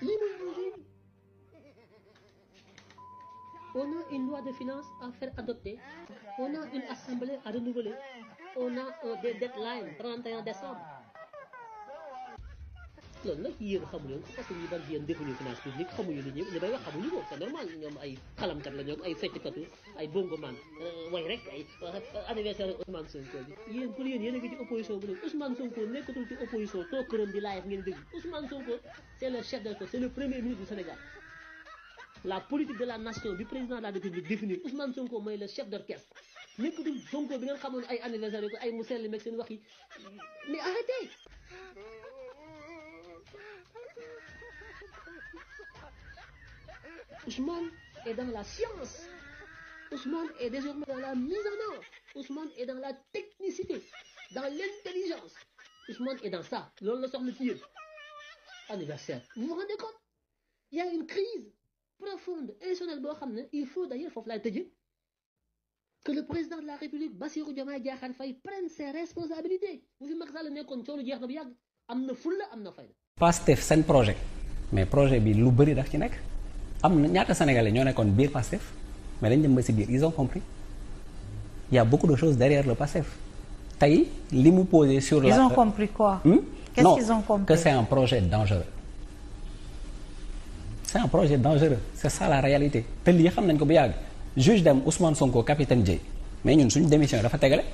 lii mooy enjeu On a une loi de finances à faire adopter. On a une assemblée à renouveler. On a des deadlines 31 décembre. loolu nag yéen xamuñu ko parce que ñu bari yéen defuñu finance publique xamuñu li ñuy li may wax xamuñu ko c'est normal ñoom ay xalamkat la ñoom ay fecckatu ay bongoman way rek ay anniversaire Ousmane Sonko bi yéen pour yéen yéen a ngi ci opposition bu léegi Ousmane Sonko nekkatul ci opposition toog këram di live ngeen dégg Ousmane Sonko c'est le chef d'État, c'est le premier ministre du Sénégal. La politique de la nation du président de la République définir Ousmane Sonko mooy le chef d'orchestre nekkatul Sonko bi ngeen xamoon ay anniversaire ko ay mu sell meeg seen wax yi mais arrêtez. Ousmane est dans la science. Ousmane est désormais dans la mise en œuvre. Ousmane est dans la technicité, dans l'intelligence. Ousmane est dans ça. Loolu la soxla ci yéen anniversaire. Vous vous rendez compte? Il y a une crise profonde institutionnelle boo xam ne il faut d'ailleurs foofu laay tëjee que le président de la République Bassirou Diomaye Diakhar Faye prenne ses responsabilités. Bu fi Macky Sall nekkoon coono jeex na bu yàgg am na fulla am na fayda. Pastef seen projet mais projet bi lu bëri daf ci nekk am na ñaata sénégalais ñoo nekkoon biir Pastef mais dañ dem ba si biir ils ont compris il y a beaucoup de choses derrière le Pastef tey li mu posé sur la. Ils ont compris quoi? Qu'est-ce qu'ils ont compris? Que c'est un projet dangereux. C'est un projet dangereux c'est ça la réalité te lii xam nañ ko bu yàgg juge dem Ousmane Sonko capitaine Dièye mais ñun suñu démission dafa tegale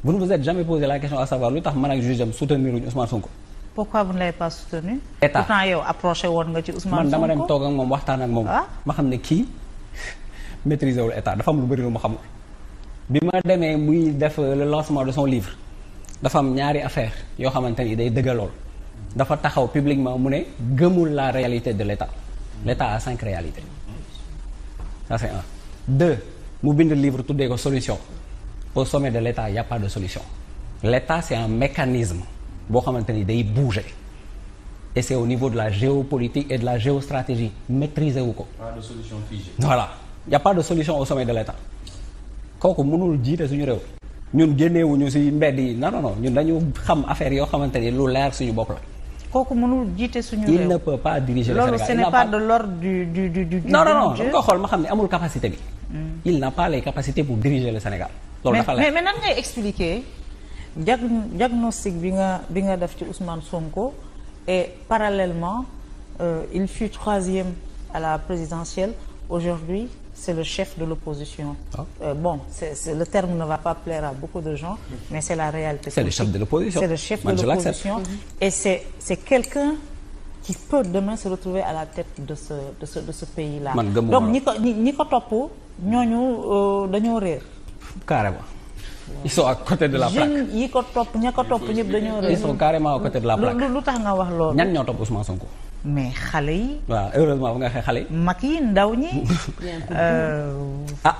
vous ne vous êtes jamais posé la question à savoir lu tax man ak juge dem soutenir wuñu Ousmane Sonko. Pourquoi vous ne l'avez pas soutenu? État pourtant yow approché woon nga ci Ousmane Sonko. man dama dem toog ak moom waxtaan ak moom. ma xam ne kii maîtriser wul état dafa am lu bëri lu ma xamul. bi ma demee muy def le lancement de son livre dafa am ñaari affaire yoo xamante ni day dëggalool dafa taxaw publiquement mu ne gëmul la réalité de l'état. L'état a 5 réalités. Ça c'est 1. 2 mu bind livre tuddee ko solution. Au sommet de l'état il y a pas de solution. L'état c'est un mécanisme boo xamante ni day bouger et c'est au niveau de la géopolitique et de la géostratégie maîtriser wu ko. Pas de solution figée. Voilà il y a pas de solution au sommet de l'état kooku mënul jiite suñu réew ñun génneewuñu ci mbedd yi non non non ñun dañu xam affaire yoo xamante ni lu leer suñu bopp la. kooku mënul jiite suñu réew. Il ne peut pas diriger le Sénégal. loolu ce n'est pas de l'ordre du non non non dama ko xool ma xam ne amul capacité bi. Il n'a pas les capacités pour diriger le Sénégal. loolu dafa leer mais nan ngay expliquer diagnostic bi nga def ci Ousmane Sonko et parallèlement il fut 3e à la présidentielle aujourd'hui c'est le chef de l'opposition. Bon c'est le terme ne va pas plaire à beaucoup de gens mais c'est la réalité. C'est le chef de l'opposition. C'est le chef de l'opposition et c'est quelqu'un qui peut demain se retrouver à la tête de ce pays-là. Donc ñi ko topp ñooñu dañoo réer. Carrément. Ils sont à côté de la plaque. jeunes yi ko topp ña ko topp ñëpp dañoo réer. Ils sont carrément à côté de la plaque. lu tax nga wax loolu. ñan ñoo topp Ousmane Sonko. mais xale yi. waaw heureusement bu nga waxee xale yi. mag yi ndaw ñi.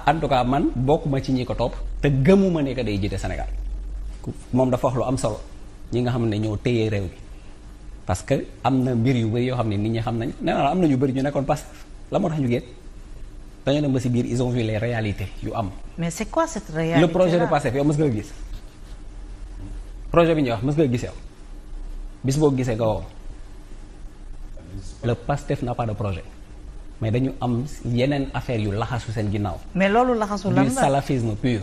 En tout cas man bokkuma ci ñi ko topp te gëmuma ne que day jiite Sénégal moom dafa wax lu am solo ñi nga xam ne ñoo téye réew mi parce que am na mbir yu bëri yoo xam ne nit ñi xam nañ nee naa am na ñu bëri ñu nekkoon Pastef la moo tax ñu génn dañoo dem ba si biir ils ont vu les réalités yu am. mais c'est quoi cette réalité le projet de Pastef yow mës nga gis projet bi ñuy wax mës nga gis yow bis boo gisee nga woo le Pastef n'a pas de projet mais dañu am yeneen affaire yu laxasu seen ginnaaw. mais loolu laxasu lan la du salafisme pur.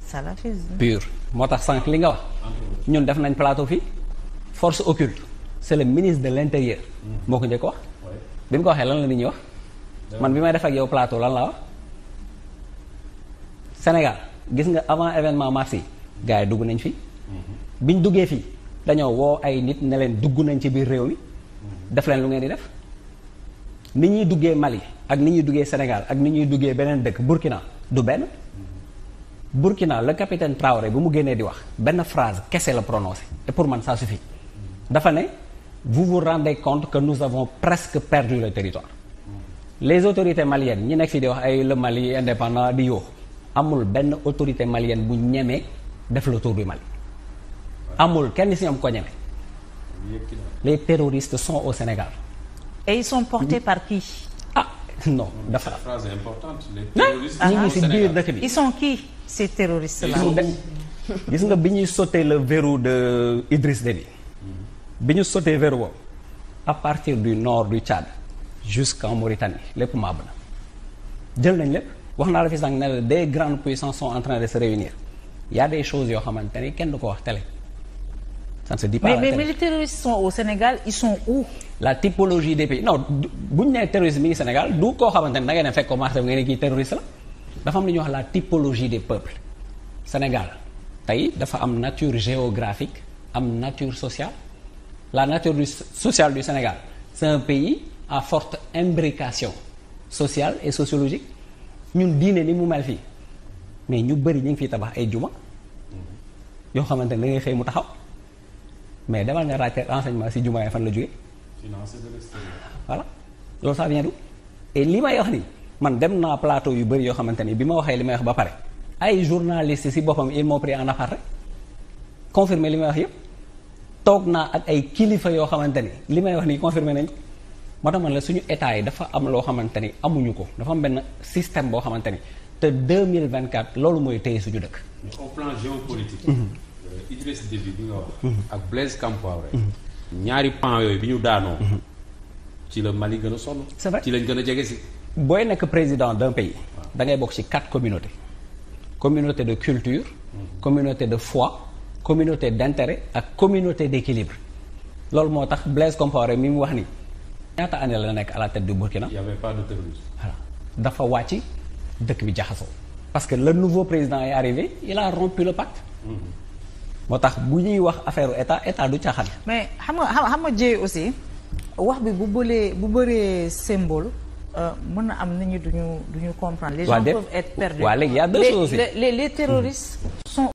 salafisme pur moo tax sànq li nga wax ñun def nañ plateau fii force occulte c'est le ministre de l'intérieur moo ko njëkk wax bi mu ko waxee lan la nit ñi wax man bi may def ak yow plateau lan la wax Sénégal gis nga avant événement mars yi gars yi dugg nañ fi biñ duggee fii dañoo woo ay nit ne leen dugg nañ ci biir réew mi def leen lu ngeen di def ni ñuy duggee Mali ak ni ñuy duggee Sénégal ak ni ñuy duggee beneen dëkk Burkina du benn Burkina le capitaine Traoré bu mu génnee di wax benn phrase kese la prononcé et pour man ça suffit dafa ne vous vous rendez compte que nous avons presque perdu le territoire les autorités maliennes ñi nekk fii di wax ay le Mali indépendant di yoo amul benn autorité malienne bu ñemee def le tour du Mali amul kenn si ñoom ko ñeme les terroristes sont au Sénégal. Et ils sont portés par qui? Non dafa. La phrase est importante. Les terroristes ñi ngi si biir dëkk bi. Ils sont qui ces terroristes-là? gis nga bi ñuy sauter le verrou de Idriss Déby bi ñu sauter verrou boobu à partir du nord du Tchad jusqu'en Mauritanie lépp màbb na jël nañ lépp wax naa la fi sànq ne la des grandes puissances sont en train de se réunir il y a des choses yoo xamante ni kenn du ko wax télé. ça ne se dit pas mais les terroristes sont au Sénégal ils sont où. la typologie des pays non bu ñu nee terroriste mi ngi Sénégal du koo xamante ni da ngay ne fekk ko marché bi nga ne kii terroriste la dafa am lu ñuy wax la typologie des peuples Sénégal tey dafa am nature géographique am nature sociale la nature sociale du Sénégal c'est un pays à forte imbrication sociale et sociologique ñun diine ni mu mel fii mais ñu bëri ñu ngi fiy tabax ay juma yoo xamante ne da ngay xëy mu taxaw mais demal nga raaj renseignement si juma yi fan la jógee. financé de l'extérieur. voilà loolu ça vient d'où et li may wax ni man dem naa plateau yu bëri yoo xamante ni bi ma waxee li may wax ba pare ay journalistes si boppam ils m'ont pris en aparté confirmer li may wax yëpp toog naa ak ay kilifa yoo xamante ni li may wax nii confirmer nañ moo tax man la suñu état yi dafa am loo xamante ni amuñu ko dafa am benn système boo xamante ni te 2024 loolu mooy téye suñu dëkk. au plan géopolitique. Idriss Déby bi nga wax. ak Blaise Compaoré. ñaari pan yooyu bi ñu daanoo. ci la Mali gën a sonn. c'est vrai ci lañ gën a jege si. booy nekk président d'un pays. da ngay bokk ci 4 communautés. communauté de culture. communauté de foi. communauté d'intérêt ak communauté d'équilibre. loolu moo tax Blaise Compaoré mi mu wax ni. ñaata année la nekk à la tête du Burkina. il y avait pas de terrorisme. voilà dafa wàcc dëkk bi jaxasoo. parce que le nouveau président est arrivé il a rompu le pacte. moo tax bu ñuy wax affaire état du caaxaan. mais xam nga Dieye aussi wax bi bu bëree symbole mën na am nit ñi duñu comprendre. les gens peuvent être perdus. waaw léegi y a deux choses aussi. les terroristes sont.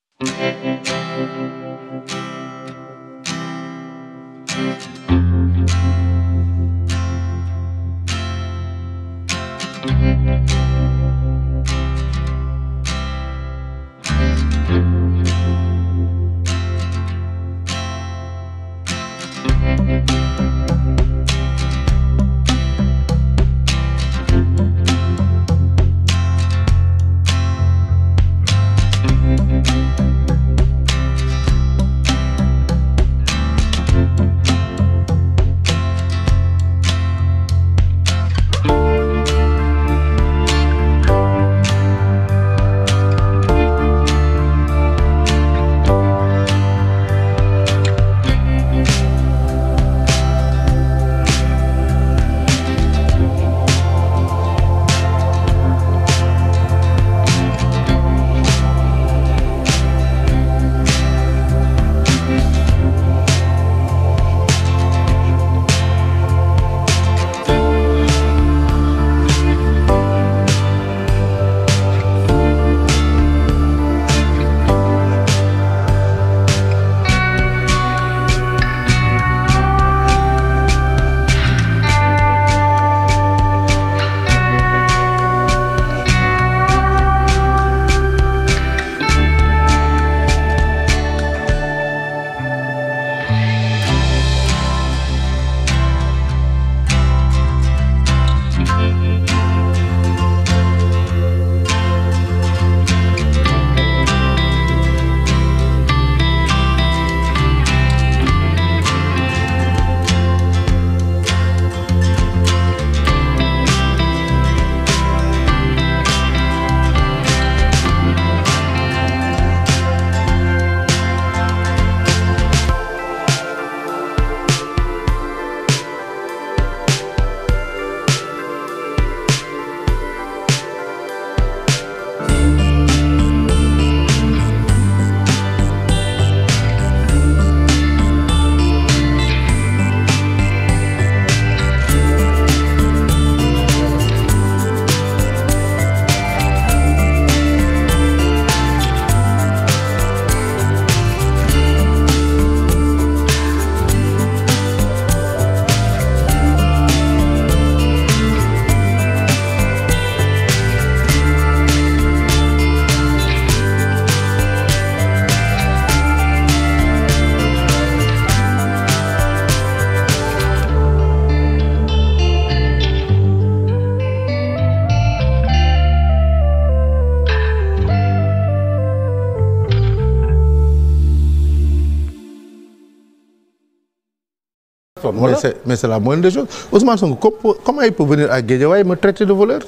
Voilà. Mais c'est la moindre des choses. Ousmane Sonko, comment il peut venir à Guédiawaye me traiter de voleur?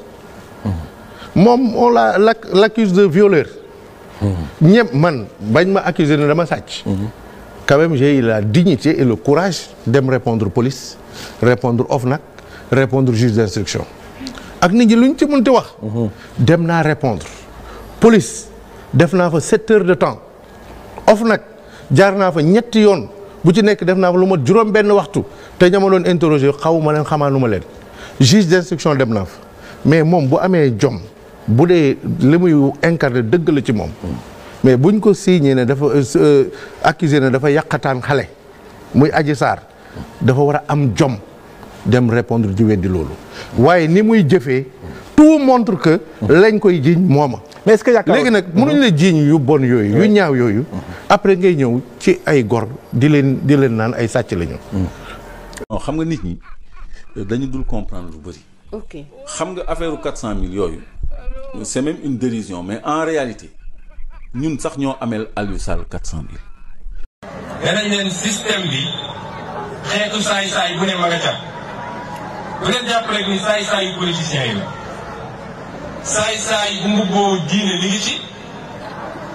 moom on l'accuse de violeur. ñëpp man bañ ma accuser ne dama sàcc. quand même j'ai eu la dignité et le courage dem répondre police répondre OFNAC répondre juge d'instruction ak nit ñi lu ñu ci mënti wax. dem naa répondre police def naa fa 7 heures de temps OFNAC jaar naa fa ñetti yoon bu ci nekk def naa fa lu ma juróom benn waxtu te ña ma doon interroger xawuma leen xamaanuma leen juge d'instruction dem naa fa mais moom bu amee jom bu dee li muy incarné dëgg la ci moom mais buñ ko signé ne dafa accusé ne dafa yàqataan xale muy Adji Sarr dafa war a am jom dem répondre di weddi loolu waaye ni muy jëfee tout montre que lañ koy jiiñ mooma mais est-ce que yaakaar léegi nag mënuñ la jiiñ yu bon yooyu yu ñaaw yooyu après ngay ñëw ci ay gor di leen naan ay sàcc la ñu non xam nga nit ñi dañu dul comprendre lu bëri. ok xam nga affaire 400 000 yooyu c'est même une dérision mais en réalité ñun sax ñoo ameel Aliou Sall 400 000. danañ leen système bi xeetu saay-saay bu ne ma nga ca bu leen jàpp rek ni saay-saayu politiciens yi la saay-saay bu mbubboo diine li ngi ci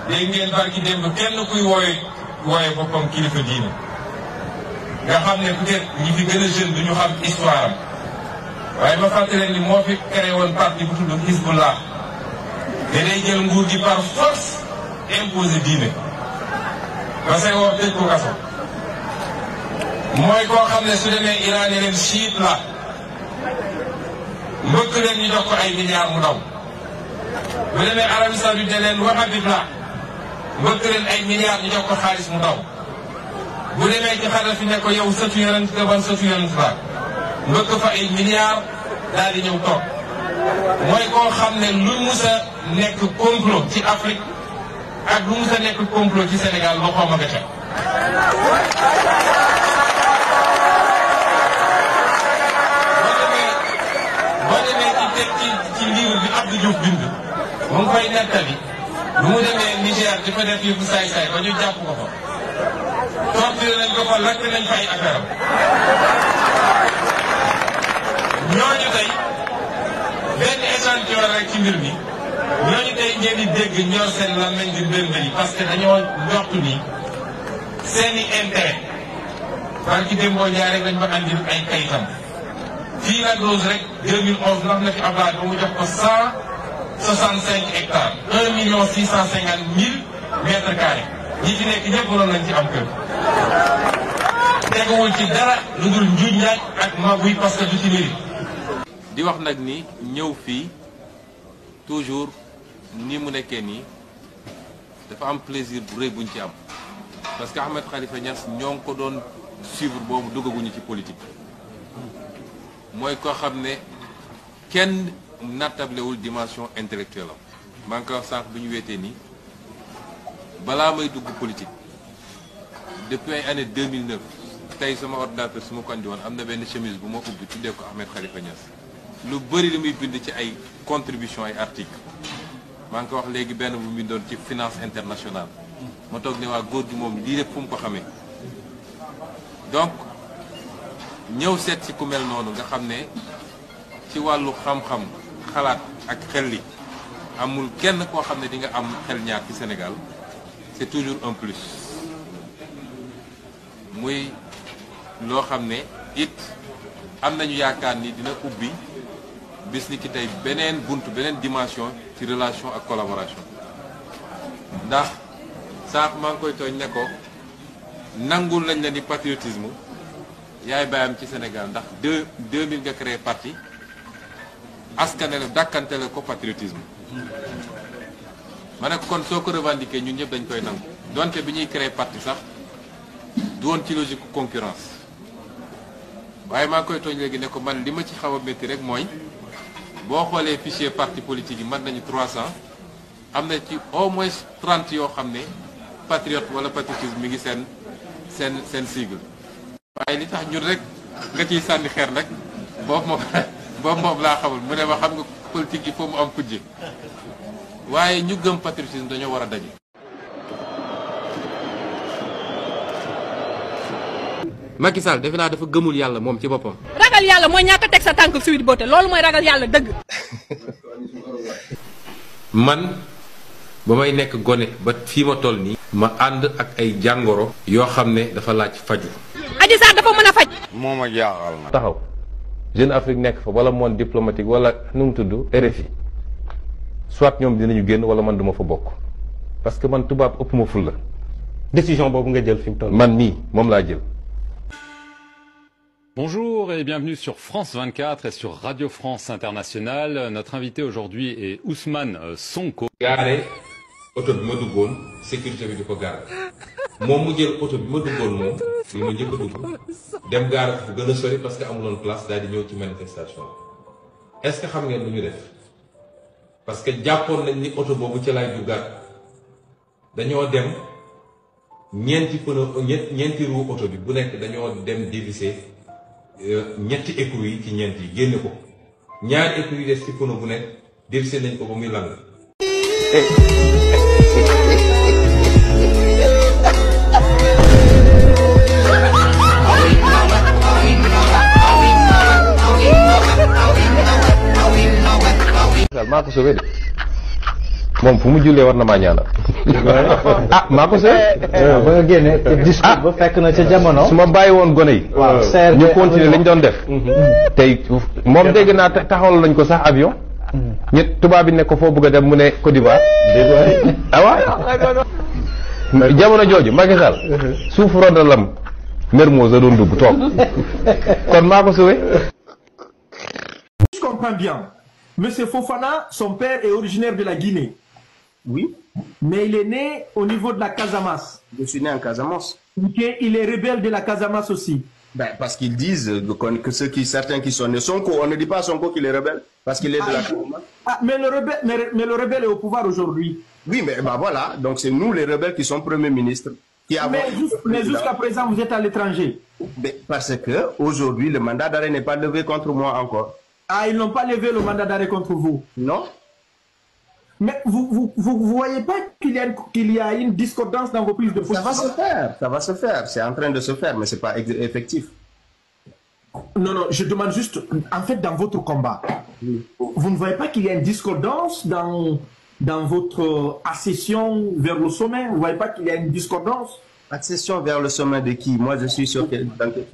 dégg ngeen barki démb kenn kuy wooye boppam kilifa diine nga xam ne peut-être ñi fi gën a jeune du ñu xam histoire am waaye ma fàttali leen ni moo fi créé woon parti bu tudd Hizbullah te day jël nguur gi par force imposé diine ba say wax tëj ko kaso mooy koo xam ne su demee Iran ne leen chiite la mbëkk leen ñu jox ko ay milliards mu daw bu demee Arabie Saoudite ne leen wahhabite la mbëkk leen ay milliards ñu jox ko xaalis mu daw bu demee ci Xadafi ne ko yow sëtu yonent nga ban sëtu yonent la mbëkk fa ay milliards daal di ñëw toog mooy koo xam ne lu mus a nekk complot ci Afrique ak lu mus a nekk complot ci Sénégal loxoom a nga ca boo demee ci livre bi Abdou Diouf bind mu ngi koy nettali lu mu demee Niger di fa def yëfu saay-saay ba ñu jàpp ko fa torturé nañ ko fa lakk nañ fa ay affaire am ñooñu tey benn échantillon rek ci mbir mi ñooñu tey ngeen di dégg ñor seen làmmiñ di mbir-mbir parce que dañoo njortu ni seeni intérêt barki démboo ñaar rek dañ ma andil ay kayitam fii la dose rek 2011 ndax na fi Abdoulaye ba mu jox ko 165 hectares 1,650,000 mètres carrés ñi ci nekk ñëpp mënoon nañ ci am kër teguwul ci dara lu dul njuuj njaaj ak maguy parce que du ci mérite di wax nag ni ñëw fii toujours ni mu nekkee nii dafa am plaisir bu rëy buñ ci am parce que Ahmed Khalifa Niass ñoo ngi ko doon suivre boobu duggaguñu ci politique mooy koo xam ne kenn nattablewul dimension intellectuelle am maa ngi koy wax sànq bi ñu weetee nii balaa may dugg politique depuis ay année 2009 tey sama ordinateur su ma ko andi woon am na benn chemise bu ma ubbi tuddee ko Ahmed Khalifa Niass lu bëri li muy bind ci ay contribution ay article maa ngi ko wax léegi benn bu mu doon ci finance internationale ma toog ne waa góor gi moom lii lépp fu mu ko xamee donc ñëw seet ci ku mel noonu nga xam ne ci wàllu xam-xam xalaat ak xel li amul kenn koo xam ne di nga am xel ñaar ci Sénégal c'est toujours un plus muy loo xam ne it am nañu yaakaar ni dina ubbi bis ni ki tey beneen buntu beneen dimension ci relation ak collaboration ndax sànq maa ngi koy tooñ ne ko nangul lañ la ni patriotisme yaay bàyyam ci Sénégal ndax 2000 nga créé parti askanele dàkkantele ko patriotisme ma ne ko kon soo ko revendiqué ñun ñëpp dañ koy nangu donte bi ñuy créé parti sax du woon ci logique concurrence waaye maa ngi koy tooñ léegi ne ko man li ma ci xaw a métti rek mooy boo xoolee fichier parti politique yi mën nañu 300 am na ci au moins 30 yoo xam ne patriote wala patriotisme mi ngi seen sigle waaye li tax ñun rek nga ciy sànni xeer rek boobu moom laa xamul mu ne ma xam nga politique il faut mu am kujje waaye ñu gëm patriotisme dañoo war a daje. Macky Sall defe naa dafa gëmul yàlla moom ci boppam. ragal yàlla mooy ñàkk a teg sa tànk Sweet Beauté loolu mooy ragal yàlla dëgg. man ba may nekk gone ba fii ma toll nii. ma ànd ak ay jàngoro. yoo xam ne dafa laaj faju. Adji Sarr dafa mën a faj. moo ma jaaxal na. taxaw Jeune Afrique nekk fa wala monde diplomatique wala nu mu tudd RFI soit ñoom dinañu génn wala man duma fa bokk parce que man tubaab ëpp ma ful la. décision boobu nga jël fi mu toll. man nii moom laa jël. Bonjour et bienvenue sur France 24 et sur Radio France Internationale. Notre invité aujourd'hui est Ousmane Sonko. gaare oto bi ma duggoon sécurité bi di ko gaare moom mu jël oto bi ma duggoon moom bi ma njëkk a dugg dem gaare fu gën a sori parce que amuloon place daal di ñëw ci manifestation est-ce que xam ngeen lu ñu def parce que jàppoon nañ ni oto boobu ci laay duggaat dañoo dem ñeenti pneu ñeenti roue oto bi bu nekk dañoo dem dévisser ñetti écrou yi ci ñeent yi génne ko ñaari écrou yi des ci pneu bu nekk dévisser nañ ko ba muy lang. maa ko sauvé de moom fu mu jullee war na maa ñaanal. ah maa ko sauvé. ba nga génne te discours ba fekk na ca jamono. su ma bàyyi woon gone yi. waaw ñu continuer lañ doon def. tey moom dégg naa taxawal lañ ko sax avion. ñett tubaab bi ne ko foo bëgg a dem mu ne Côte d'Ivoire. ah waaw. jamono jooju Macky Sall. suuf rondalam Mermoz a doon dugg toog kon maa ko sauvé. Je comprends bien. Monsieur Fofana, son père est originaire de la Guinée. Oui. Mais il est né au niveau de la Casamance. Je suis né en Casamance. Ok, il est rebelle de la Casamance aussi. Ben, parce qu'ils disent que certains qui sont nés Sonko, on ne dit pas à Sonko qu'il est rebelle, parce qu'il est de la Casamance. Ah, mais le rebelle est au pouvoir aujourd'hui. Oui, mais bah voilà, donc c'est nous les rebelles qui sommes premiers ministres. Mais jusqu'à présent, vous êtes à l'étranger. Parce que aujourd'hui, le mandat d'arrêt n'est pas levé contre moi encore. Ah, ils n'ont pas levé le mandat d'arrêt contre vous? Non. Mais vous voyez pas qu'il y a une discordance dans vos prises de position? Ça va se faire, ça va se faire. C'est en train de se faire, mais c'est pas effectif. Non, non, je demande juste, en fait, dans votre combat, vous ne voyez pas qu'il y a une discordance dans votre accession vers le sommet? Vous ne voyez pas qu'il y a une discordance? Accession vers le sommet de qui? Moi, je suis sûr que...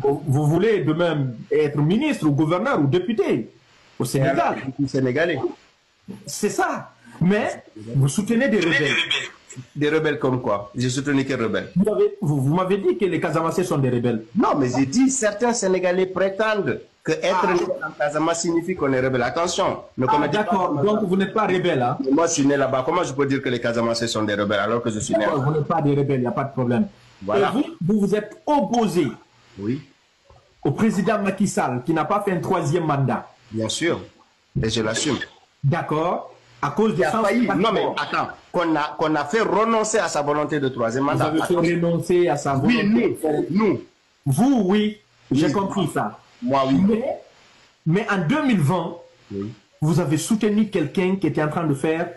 Vous voulez de même être ministre ou gouverneur ou député au Sénégal? Sénégalais. C'est ça. Mais vous soutenez des rebelles. Des rebelles comme quoi? J'ai soutenu quels rebelles? Vous m'avez dit que les Casamassés sont des rebelles. Non, mais j'ai dit certains Sénégalais prétendent que être né en Casamance signifie qu'on est rebelle. Attention. D'accord, donc vous n'êtes pas rebelle. Hein? Moi, je suis né là-bas. Comment je peux dire que les Casamassés sont des rebelles alors que je suis né là-bas? Vous n'êtes pas des rebelles, il n'y a pas de problème. Voilà. Et vous vous êtes opposé au président Macky Sall qui n'a pas fait un 3e mandat. Bien sûr. Et je l'assume. D'accord. À cause de ça. Non, mais attends. Qu'on a fait renoncer à sa volonté de 3e mandat. Vous avez fait renoncer à sa volonté. Oui, nous. Vous, oui. J'ai compris ça. Moi, oui. Mais en 2020, vous avez soutenu quelqu'un qui était en train de faire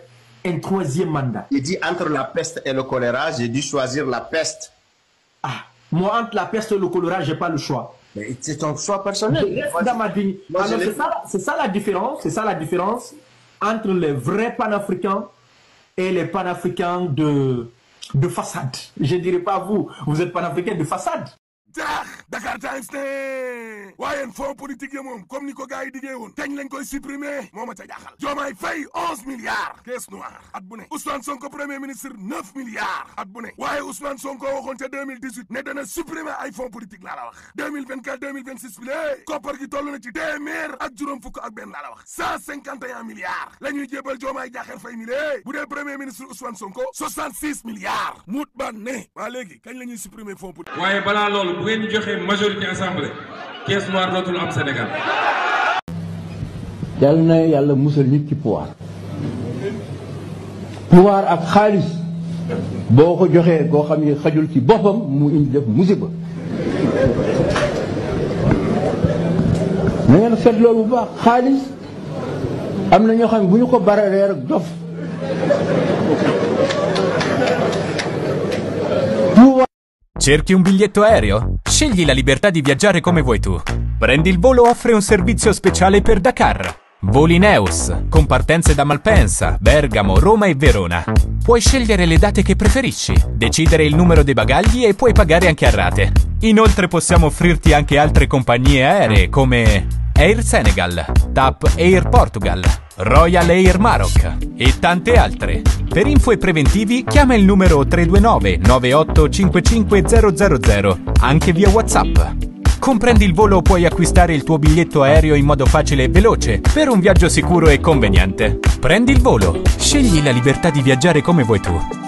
un 3e mandat. Il dit entre la peste et le choléra, j'ai dû choisir la peste. Ah, moi, entre la peste et le choléra, je n'ai pas le choix. Mais c'est ton choix personnel. C'est ça la différence. C'est ça la différence entre les vrais panafricains et les panafricains de façade. Je ne dirais pas vous. Vous êtes panafricains de façade. Dakar Times ne waaye fonds politique yi moom comme ni ko gars yi diggee woon teñ lañ koy supprimer moo ma ca jaaxal Diomaye Faye 11 milliards caisse noire at bu ne Ousmane Sonko premier ministre 9 milliards at bu ne waaye Ousmane Sonko waxoon ca 2018 ne dana supprimer ay fonds politique laa la wax 2024 2026 bi lée koppar gi toll na ci téeméer ak juróom fukk ak benn laa la wax 151 milliards la ñuy jébal Diomaye Diakhar Faye mi lée bu dee premier ministre Ousmane Sonko 66 milliards muut ban ne waa léegi kañ la ñuy supprimer fonds politique waaye balaa loolu bu ngeen joxee majorité assemblée caisse noire dootul am Sénégal. yàlla na yàlla musal nit ci pouvoir pouvoir ak xaalis boo ko joxee koo xam ne xajul ci boppam mu indi def musiba na ngeen seet loolu bu baax xaalis am na ñoo xam ne bu ñu ko bararee rek dof Cerchi un biglietto aereo? Scegli la libertà di viaggiare come vuoi tu. Prendi il volo offre un servizio speciale per Dakar. Volineus, con partenze da Malpensa, Bergamo, Roma e Verona. Puoi scegliere le date che preferisci, decidere il numero dei bagagli e puoi pagare anche a rate. Inoltre possiamo offrirti anche altre compagnie aeree come Air Senegal, TAP Air Portugal, Royal Air Maroc e tante altre. Per info e preventivi chiama il numero 329 98 55 000, anche via WhatsApp. Comprendi il volo, puoi acquistare il tuo biglietto aereo in modo facile e veloce per un viaggio sicuro e conveniente. Prendi il volo, scegli la libertà di viaggiare come vuoi tu.